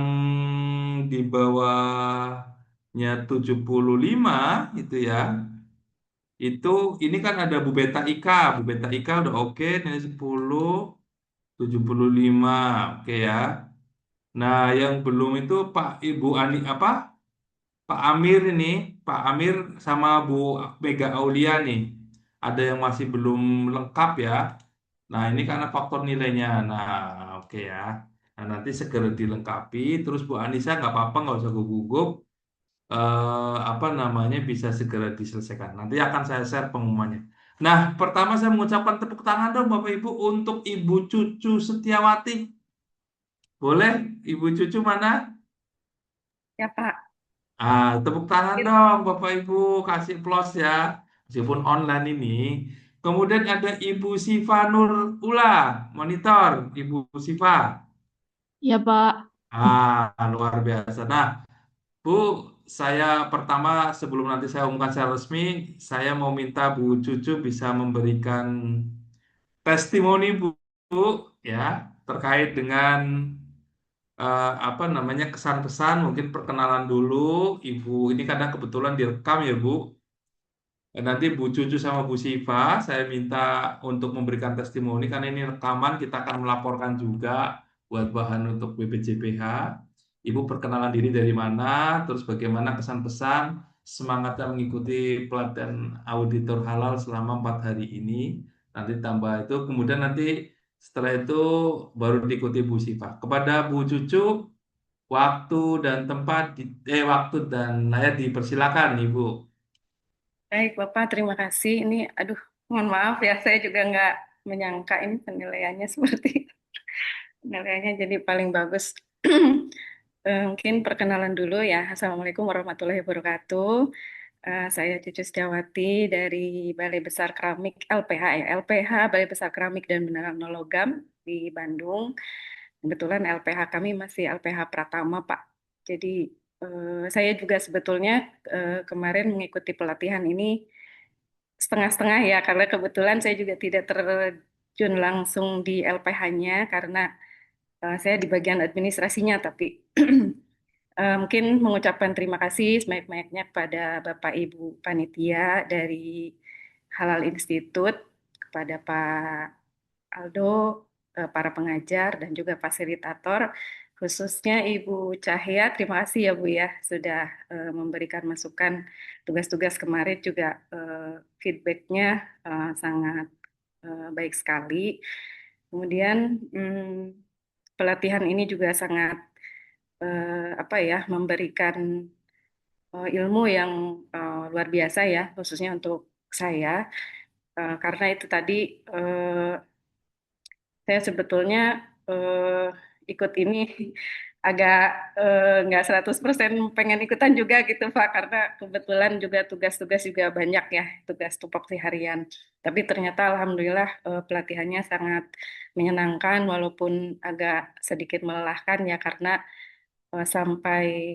di bawahnya 75 itu ya. Itu ini kan ada Bu Beta Ika. Bu Beta Ika udah oke, ini 10, 75. Oke ya. Nah, yang belum itu Pak Ibu Ani apa? Pak Amir ini, Pak Amir sama Bu Mega Aulia nih. Ada yang masih belum lengkap ya. Nah, ini karena faktor nilainya. Nah, oke ya. Nah, nanti segera dilengkapi. Terus Bu Anissa nggak apa-apa, nggak usah gugup. Apa namanya, bisa segera diselesaikan. Nanti akan saya share pengumumannya. Nah, pertama saya mengucapkan tepuk tangan dong Bapak Ibu untuk Ibu Cucu Setiawati. Boleh? Ibu Cucu mana? Ya, Pak. Tepuk tangan dong Bapak Ibu, kasih plus ya. Meskipun online ini. Kemudian ada Ibu Siva Nur Ula, monitor Ibu Siva. Ya, Pak. Luar biasa. Nah, Bu, saya pertama sebelum nanti saya umumkan secara resmi, saya mau minta Bu Cucu bisa memberikan testimoni Bu, ya, terkait dengan apa namanya, kesan pesan, mungkin perkenalan dulu Ibu. Ini kadang kebetulan direkam ya Bu. Nanti Bu Cucu sama Bu Siva saya minta untuk memberikan testimoni karena ini rekaman, kita akan melaporkan juga buat bahan untuk BPJPH. Ibu perkenalan diri dari mana, terus bagaimana kesan pesan, semangatnya mengikuti pelatihan auditor halal selama 4 hari ini. Nanti tambah itu, kemudian nanti setelah itu baru diikuti Bu Siva. Kepada Bu Cucu, waktu dan tempat, waktu dan layar dipersilakan Ibu. Baik, Bapak, terima kasih. Ini, aduh, mohon maaf ya, saya juga nggak menyangka ini penilaiannya seperti itu. Penilaiannya jadi paling bagus. Mungkin perkenalan dulu ya. Assalamualaikum warahmatullahi wabarakatuh. Saya Cucu Setiawati dari Balai Besar Keramik LPH, LPH Balai Besar Keramik dan Mineral Logam di Bandung. Kebetulan LPH kami masih LPH Pratama, Pak. Jadi saya juga sebetulnya kemarin mengikuti pelatihan ini setengah-setengah ya, karena kebetulan saya juga tidak terjun langsung di LPH-nya karena saya di bagian administrasinya, tapi mungkin mengucapkan terima kasih sebanyak-banyaknya kepada Bapak Ibu Panitia dari Halal Institute, kepada Pak Aldo, para pengajar, dan juga fasilitator, khususnya Ibu Cahya. Terima kasih ya Bu ya, sudah memberikan masukan tugas-tugas kemarin juga feedbacknya sangat baik sekali. Kemudian pelatihan ini juga sangat apa ya, memberikan ilmu yang luar biasa ya, khususnya untuk saya, karena itu tadi saya sebetulnya ikut ini agak nggak 100% pengen ikutan juga gitu Pak, karena kebetulan juga tugas-tugas juga banyak ya, tugas tupoksi harian. Tapi ternyata Alhamdulillah pelatihannya sangat menyenangkan walaupun agak sedikit melelahkan ya, karena sampai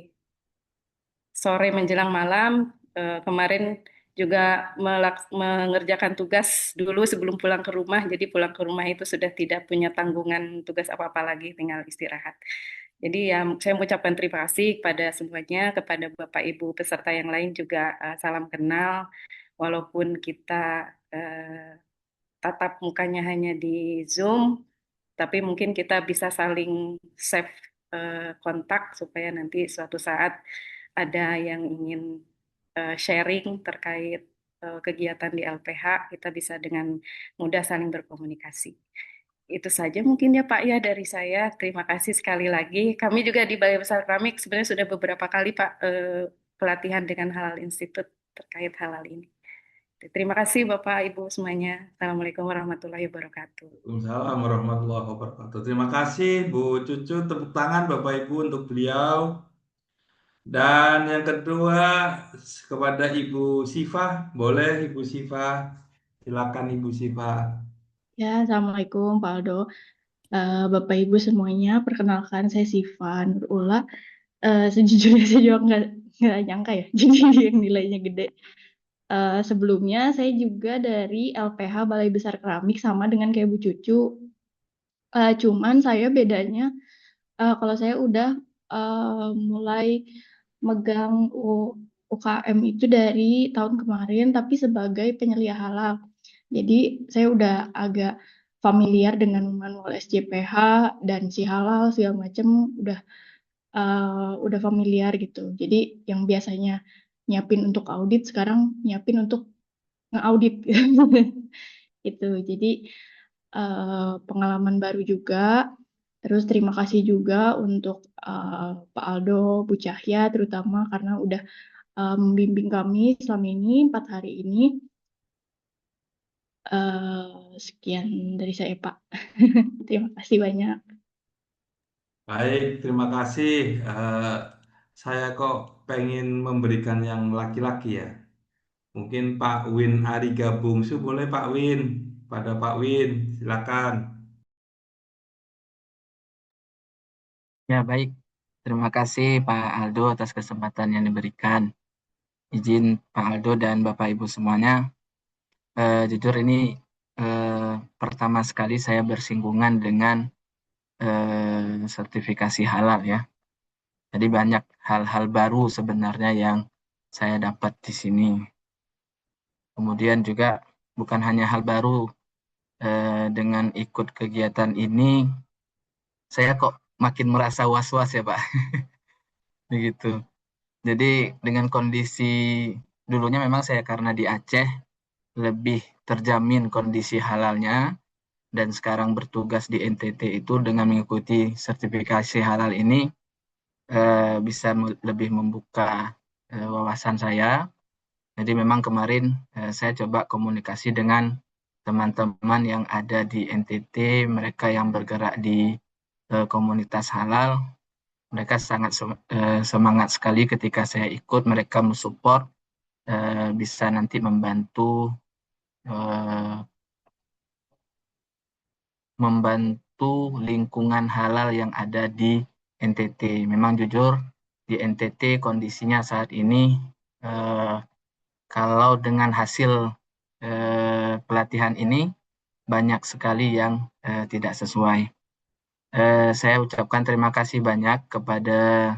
sore menjelang malam kemarin juga mengerjakan tugas dulu sebelum pulang ke rumah. Jadi pulang ke rumah itu sudah tidak punya tanggungan tugas apa-apa lagi, tinggal istirahat. Jadi ya saya mengucapkan terima kasih kepada semuanya, kepada Bapak Ibu peserta yang lain juga salam kenal. Walaupun kita tatap mukanya hanya di Zoom, tapi mungkin kita bisa saling save kontak supaya nanti suatu saat ada yang ingin sharing terkait kegiatan di LPH, kita bisa dengan mudah saling berkomunikasi. Itu saja mungkin ya Pak ya dari saya. Terima kasih sekali lagi. Kami juga di Balai Besar Keramik sebenarnya sudah beberapa kali Pak pelatihan dengan Halal Institute terkait halal ini. Terima kasih Bapak Ibu semuanya. Assalamualaikum warahmatullahi wabarakatuh. Waalaikumsalam warahmatullahi wabarakatuh. Terima kasih Bu Cucu, tepuk tangan Bapak Ibu untuk beliau. Dan yang kedua kepada Ibu Siva, boleh Ibu Siva, silakan Ibu Siva. Ya, Assalamualaikum Pak Aldo. Bapak Ibu semuanya, perkenalkan saya Siva Nurula. Sejujurnya saya juga nggak nyangka ya, jadi yang nilainya gede. Sebelumnya saya juga dari LPH Balai Besar Keramik sama dengan kayak Bu Cucu. Cuman saya bedanya kalau saya udah mulai megang UKM itu dari tahun kemarin, tapi sebagai penyelia halal. Jadi saya udah agak familiar dengan manual SJPH dan si halal segala macem udah familiar gitu. Jadi yang biasanya nyiapin untuk audit sekarang nyiapin untuk ngeaudit gitu. Jadi pengalaman baru juga. Terus terima kasih juga untuk Pak Aldo, Bu Cahya terutama karena udah membimbing kami selama ini 4 hari ini. Sekian dari saya, Pak. Terima kasih banyak. Baik, terima kasih. Saya kok pengen memberikan yang laki-laki ya. Mungkin Pak Win Ariga Bungsu, boleh Pak Win? Pada Pak Win, silakan. Ya, baik. Terima kasih Pak Aldo atas kesempatan yang diberikan. Izin Pak Aldo dan Bapak Ibu semuanya, jujur ini pertama sekali saya bersinggungan dengan sertifikasi halal ya. Jadi banyak hal-hal baru sebenarnya yang saya dapat di sini. Kemudian juga bukan hanya hal baru, dengan ikut kegiatan ini, saya kok makin merasa was-was ya Pak. Begitu. Jadi dengan kondisi dulunya memang saya karena di Aceh lebih terjamin kondisi halalnya dan sekarang bertugas di NTT itu dengan mengikuti sertifikasi halal ini bisa lebih membuka wawasan saya. Jadi memang kemarin saya coba komunikasi dengan teman-teman yang ada di NTT, mereka yang bergerak di komunitas halal. Mereka sangat semangat sekali ketika saya ikut, mereka mensupport, bisa nanti membantu lingkungan halal yang ada di NTT. Memang jujur di NTT kondisinya saat ini kalau dengan hasil pelatihan ini banyak sekali yang tidak sesuai. Saya ucapkan terima kasih banyak kepada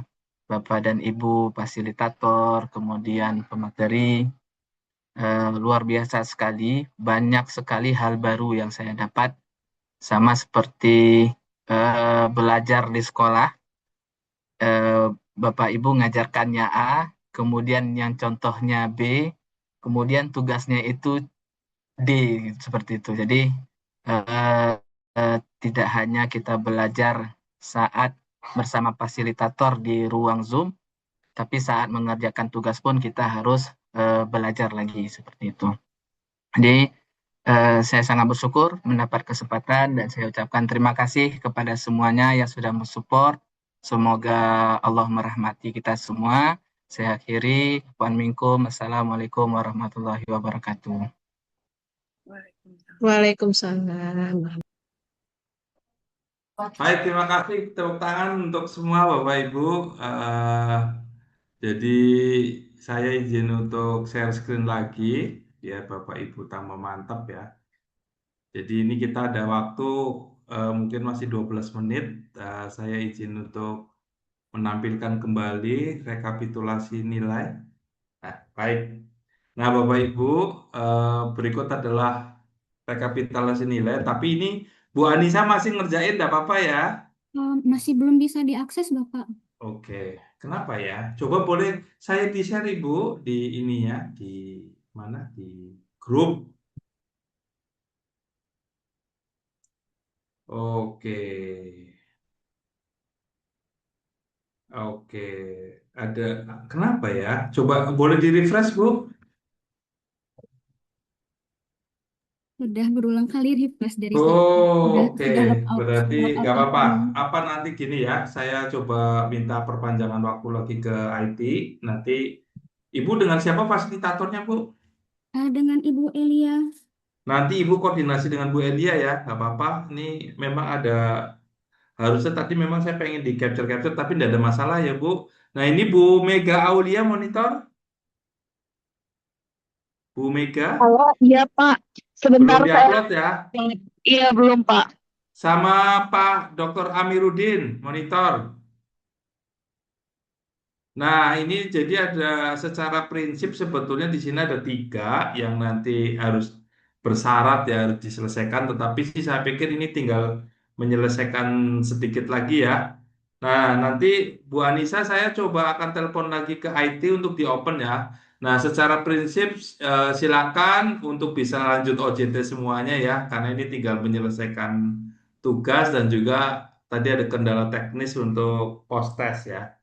Bapak dan Ibu fasilitator, kemudian pemateri. Luar biasa sekali, banyak sekali hal baru yang saya dapat, sama seperti belajar di sekolah. Bapak Ibu ngajarkannya A, kemudian yang contohnya B, kemudian tugasnya itu D, seperti itu. Jadi tidak hanya kita belajar saat bersama fasilitator di ruang Zoom, tapi saat mengerjakan tugas pun kita harus belajar lagi seperti itu. Jadi saya sangat bersyukur mendapat kesempatan dan saya ucapkan terima kasih kepada semuanya yang sudah mensupport. Semoga Allah merahmati kita semua. Saya akhiri. Wan minkum. Assalamualaikum warahmatullahi wabarakatuh. Waalaikumsalam. Baik, terima kasih. Tepuk tangan untuk semua Bapak Ibu. Jadi saya izin untuk share screen lagi, biar Bapak Ibu tambah mantap ya. Jadi ini kita ada waktu mungkin masih 12 menit. Saya izin untuk menampilkan kembali rekapitulasi nilai. Nah, baik. Nah, Bapak Ibu, berikut adalah rekapitulasi nilai. Tapi ini Bu Anissa masih ngerjain, enggak apa-apa ya? Masih belum bisa diakses, Bapak. Oke, kenapa ya? Coba boleh saya di-share Ibu di ininya, di mana? Di grup. Oke. Oke. Ada kenapa ya? Coba boleh di-refresh, Bu? Udah berulang kali request dari saya. Oh, Udah oke. sudah Berarti log out nggak apa-apa. akun. Apa nanti gini ya, saya coba minta perpanjangan waktu lagi ke IT. Nanti Ibu dengan siapa fasilitatornya, Bu? Dengan Ibu Elia. Nanti Ibu koordinasi dengan Bu Elia ya, nggak apa-apa. Ini memang ada, harusnya tadi memang saya pengen di capture-capture, tapi tidak ada masalah ya, Bu. Nah, ini Bu Mega Aulia monitor. Bu Mega, Halo, iya Pak. Sebentar belum saya. diupload ya. Iya belum Pak. Sama Pak Dr. Amiruddin, monitor. Nah, ini jadi ada secara prinsip sebetulnya di sini ada 3 yang nanti harus bersyarat ya harus diselesaikan. Tetapi sih saya pikir ini tinggal menyelesaikan sedikit lagi ya. Nah, nanti Bu Anissa saya coba akan telepon lagi ke IT untuk di open ya. Nah, secara prinsip silakan untuk bisa lanjut OJT semuanya ya, karena ini tinggal menyelesaikan tugas dan juga tadi ada kendala teknis untuk post test ya.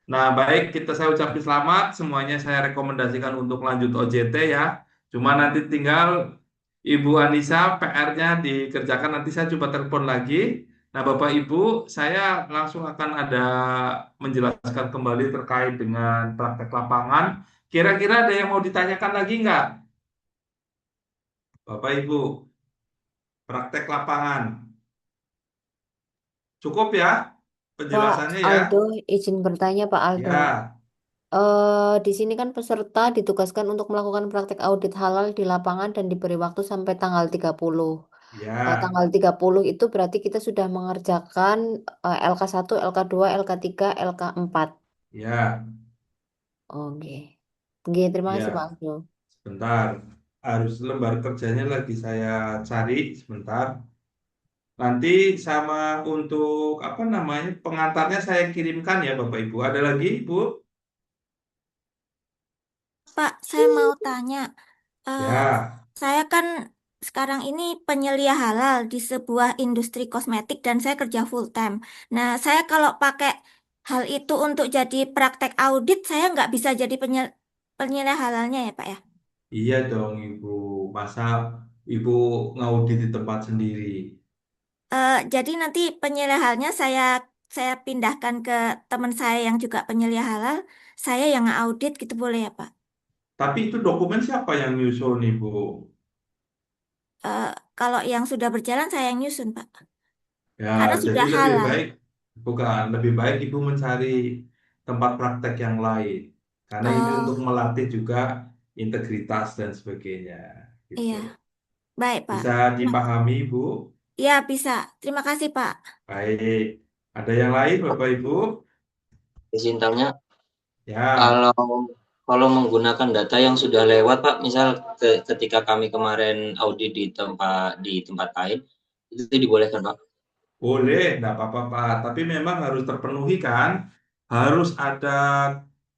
Nah, baik, saya ucapkan selamat. Semuanya saya rekomendasikan untuk lanjut OJT ya. Cuma nanti tinggal Ibu Anissa PR-nya dikerjakan. Nanti saya coba telepon lagi. Nah, Bapak Ibu, saya langsung akan ada menjelaskan kembali terkait dengan praktek lapangan. Kira-kira ada yang mau ditanyakan lagi nggak? Bapak Ibu, praktek lapangan. Cukup ya Pak penjelasannya ya? Aldo, izin bertanya Pak Aldo. Ya, Di sini kan peserta ditugaskan untuk melakukan praktek audit halal di lapangan dan diberi waktu sampai tanggal 30. ya, Tanggal 30 itu berarti kita sudah mengerjakan LK1, LK2, LK3, LK4. ya, Oke. Oke, terima kasih Pak ya. Aldo. Sebentar, harus lembar kerjanya lagi saya cari sebentar. Nanti sama untuk apa namanya pengantarnya saya kirimkan ya Bapak Ibu. Ada lagi Ibu? Pak, saya mau tanya. Eh, Ya, saya kan sekarang ini penyelia halal di sebuah industri kosmetik dan saya kerja full time. Nah, saya kalau pakai hal itu untuk jadi praktek audit, saya nggak bisa jadi penyelia halalnya ya, Pak ya? iya dong Ibu. Masa Ibu ngaudit di tempat sendiri? Jadi nanti penyelia halalnya saya pindahkan ke teman saya yang juga penyelia halal. Saya yang audit gitu boleh ya, Pak? Tapi itu dokumen siapa yang nyusun Ibu? Eh, Kalau yang sudah berjalan saya yang nyusun, Pak. Ya, Karena jadi sudah lebih halal. baik bukan lebih baik Ibu mencari tempat praktek yang lain. Karena ini untuk Oh, melatih juga integritas dan sebagainya gitu. iya. Baik, Pak. Bisa Nah, dipahami, Bu? ya, bisa. Terima kasih, Pak. Baik. Ada yang lain, Bapak Ibu? Izin tanya, Ya, kalau kalau menggunakan data yang sudah lewat, Pak, misal ketika kami kemarin audit di tempat lain, itu dibolehkan, Pak? boleh, enggak apa-apa, Pak. Tapi memang harus terpenuhi kan? Harus ada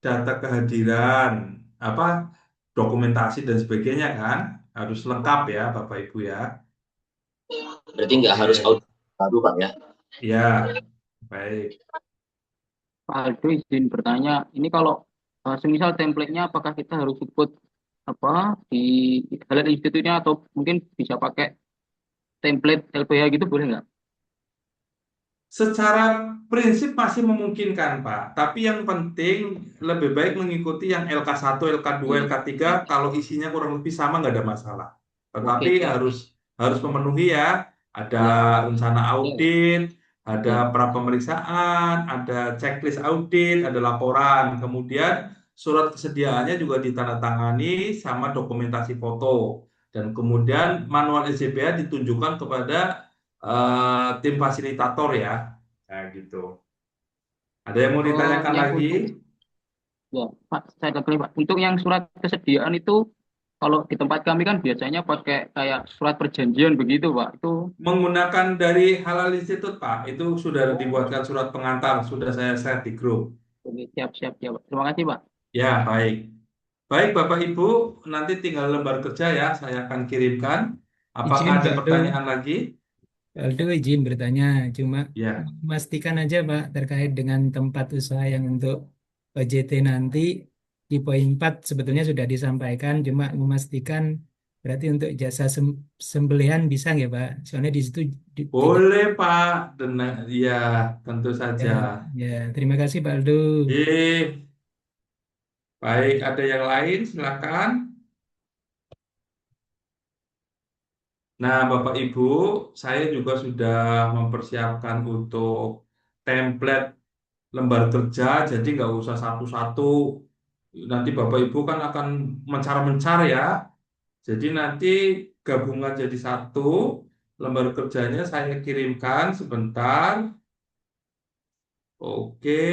data kehadiran, apa dokumentasi dan sebagainya kan? Harus lengkap ya, Bapak Ibu ya. Berarti nggak Oke. harus audit baru, Pak ya? Ya, baik. Pak Aldo izin bertanya, ini kalau semisal template-nya apakah kita harus ikut apa di Halal Institute-nya atau mungkin bisa pakai template LPH gitu boleh nggak? Secara prinsip masih memungkinkan, Pak. Tapi yang penting lebih baik mengikuti yang LK1, LK2, LK3 kalau isinya kurang lebih sama nggak ada masalah. Tetapi Oke. harus memenuhi ya. Ada rencana audit, ada pra-pemeriksaan, ada checklist audit, ada laporan. Kemudian surat kesediaannya juga ditandatangani sama dokumentasi foto. Dan kemudian manual SJPH ditunjukkan kepada tim fasilitator ya, nah gitu. Ada yang mau ditanyakan yang lagi? Ya, Pak, saya agree, Pak. Untuk yang surat kesediaan itu kalau di tempat kami kan biasanya pakai kayak surat perjanjian begitu, Pak. Itu Menggunakan dari Halal Institute, Pak. Itu sudah dibuatkan surat pengantar, sudah saya share di grup. Oke, siap, ya, Pak. Terima kasih, Pak. Ya, baik. Baik, Bapak Ibu, nanti tinggal lembar kerja ya, saya akan kirimkan. Apakah Izin, ada Pak Aldo. pertanyaan lagi? Pak Aldo izin bertanya, cuma Ya. memastikan aja Pak terkait dengan tempat usaha yang untuk OJT nanti di poin 4 sebetulnya sudah disampaikan, cuma memastikan Berarti untuk jasa sembelihan bisa nggak Pak? Soalnya di situ tidak. Boleh Pak, ya tentu saja. Ya, terima kasih Pak Aldo. Baik, ada yang lain silakan. Nah, Bapak Ibu, saya juga sudah mempersiapkan untuk template lembar kerja, jadi nggak usah satu-satu. Nanti Bapak Ibu kan akan mencar-mencar ya. Jadi nanti gabungan jadi satu, lembar kerjanya saya kirimkan sebentar. Oke.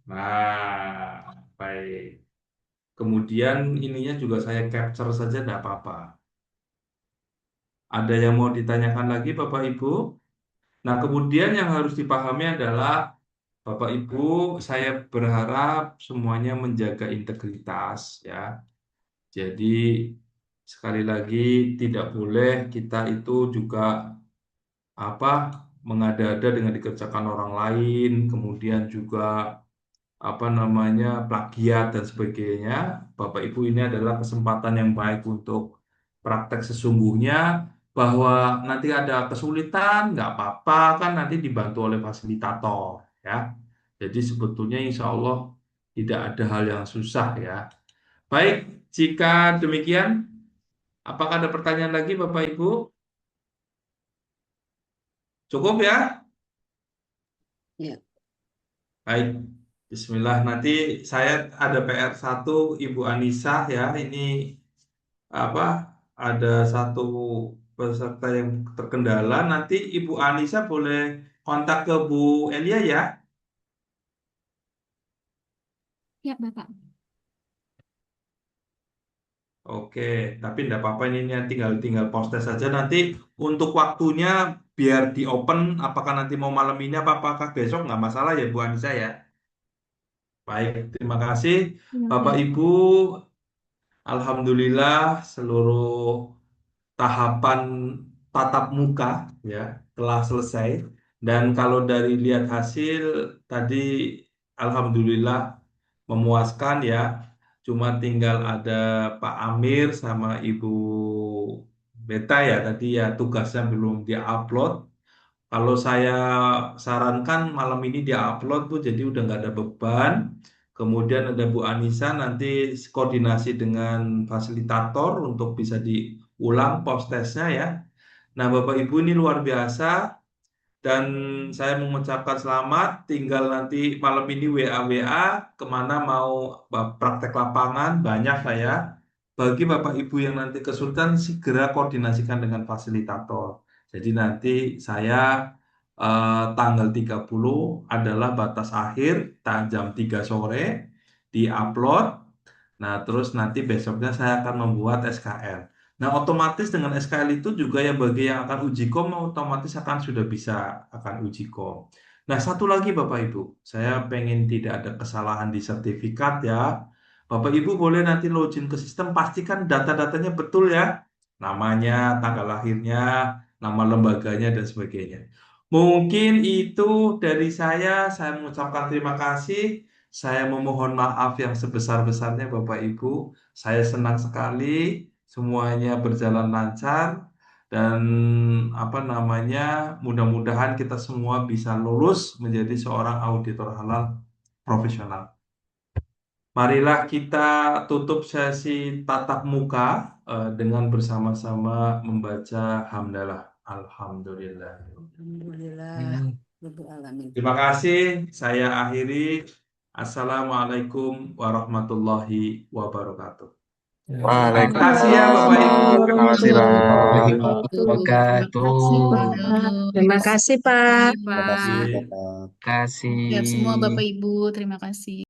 Nah, baik. Kemudian ininya juga saya capture saja, tidak apa-apa. Ada yang mau ditanyakan lagi Bapak Ibu? Nah, kemudian yang harus dipahami adalah Bapak Ibu, saya berharap semuanya menjaga integritas ya. Jadi sekali lagi tidak boleh kita itu juga mengada-ada dengan dikerjakan orang lain, kemudian juga plagiat dan sebagainya. Bapak Ibu, ini adalah kesempatan yang baik untuk praktek sesungguhnya, bahwa nanti ada kesulitan nggak apa-apa, kan nanti dibantu oleh fasilitator ya. Jadi sebetulnya insya Allah tidak ada hal yang susah ya. Baik, jika demikian, apakah ada pertanyaan lagi Bapak Ibu? Cukup ya? Ya. Baik, Bismillah. Nanti saya ada PR1 Ibu Anissa ya. Ini ada satu peserta yang terkendala. Nanti Ibu Anissa boleh kontak ke Bu Elia ya. Ya, Bapak. Oke, tapi enggak apa-apa, ini tinggal post test saja. Nanti untuk waktunya biar di open, apakah nanti mau malam ini apakah besok, nggak masalah ya Bu Anissa ya. Baik, terima kasih Bapak Ibu. Alhamdulillah seluruh tahapan tatap muka ya telah selesai, dan kalau dari lihat hasil tadi alhamdulillah memuaskan ya. Cuma tinggal ada Pak Amir sama Ibu Beta ya, tadi ya tugasnya belum dia-upload. Kalau saya sarankan malam ini dia-upload Bu, jadi udah nggak ada beban. Kemudian ada Bu Anissa, nanti koordinasi dengan fasilitator untuk bisa diulang post testnya ya. Nah, Bapak Ibu, ini luar biasa dan saya mengucapkan selamat. Tinggal nanti malam ini WA kemana mau praktek lapangan, banyak saya. Bagi Bapak Ibu yang nanti kesulitan, segera koordinasikan dengan fasilitator. Jadi nanti saya tanggal 30 adalah batas akhir, jam 3 sore di-upload. Nah, terus nanti besoknya saya akan membuat SKL. Nah, otomatis dengan SKL itu juga ya bagi yang akan uji kom otomatis akan uji kom. Nah, satu lagi Bapak Ibu, saya pengen tidak ada kesalahan di sertifikat ya. Bapak Ibu boleh nanti login ke sistem, pastikan data-datanya betul ya. Namanya, tanggal lahirnya, nama lembaganya dan sebagainya. Mungkin itu dari saya mengucapkan terima kasih. Saya memohon maaf yang sebesar-besarnya Bapak Ibu. Saya senang sekali semuanya berjalan lancar dan mudah-mudahan kita semua bisa lulus menjadi seorang auditor halal profesional. Marilah kita tutup sesi tatap muka dengan bersama-sama membaca hamdalah. Alhamdulillah. Alhamdulillah. Terima kasih. Saya akhiri. Assalamualaikum warahmatullahi wabarakatuh. Waalaikumsalam. Terima kasih ya Bapak Ibu. Terima kasih Pak. Terima kasih Pak. Terima kasih. Ya, semua Bapak Ibu, terima kasih.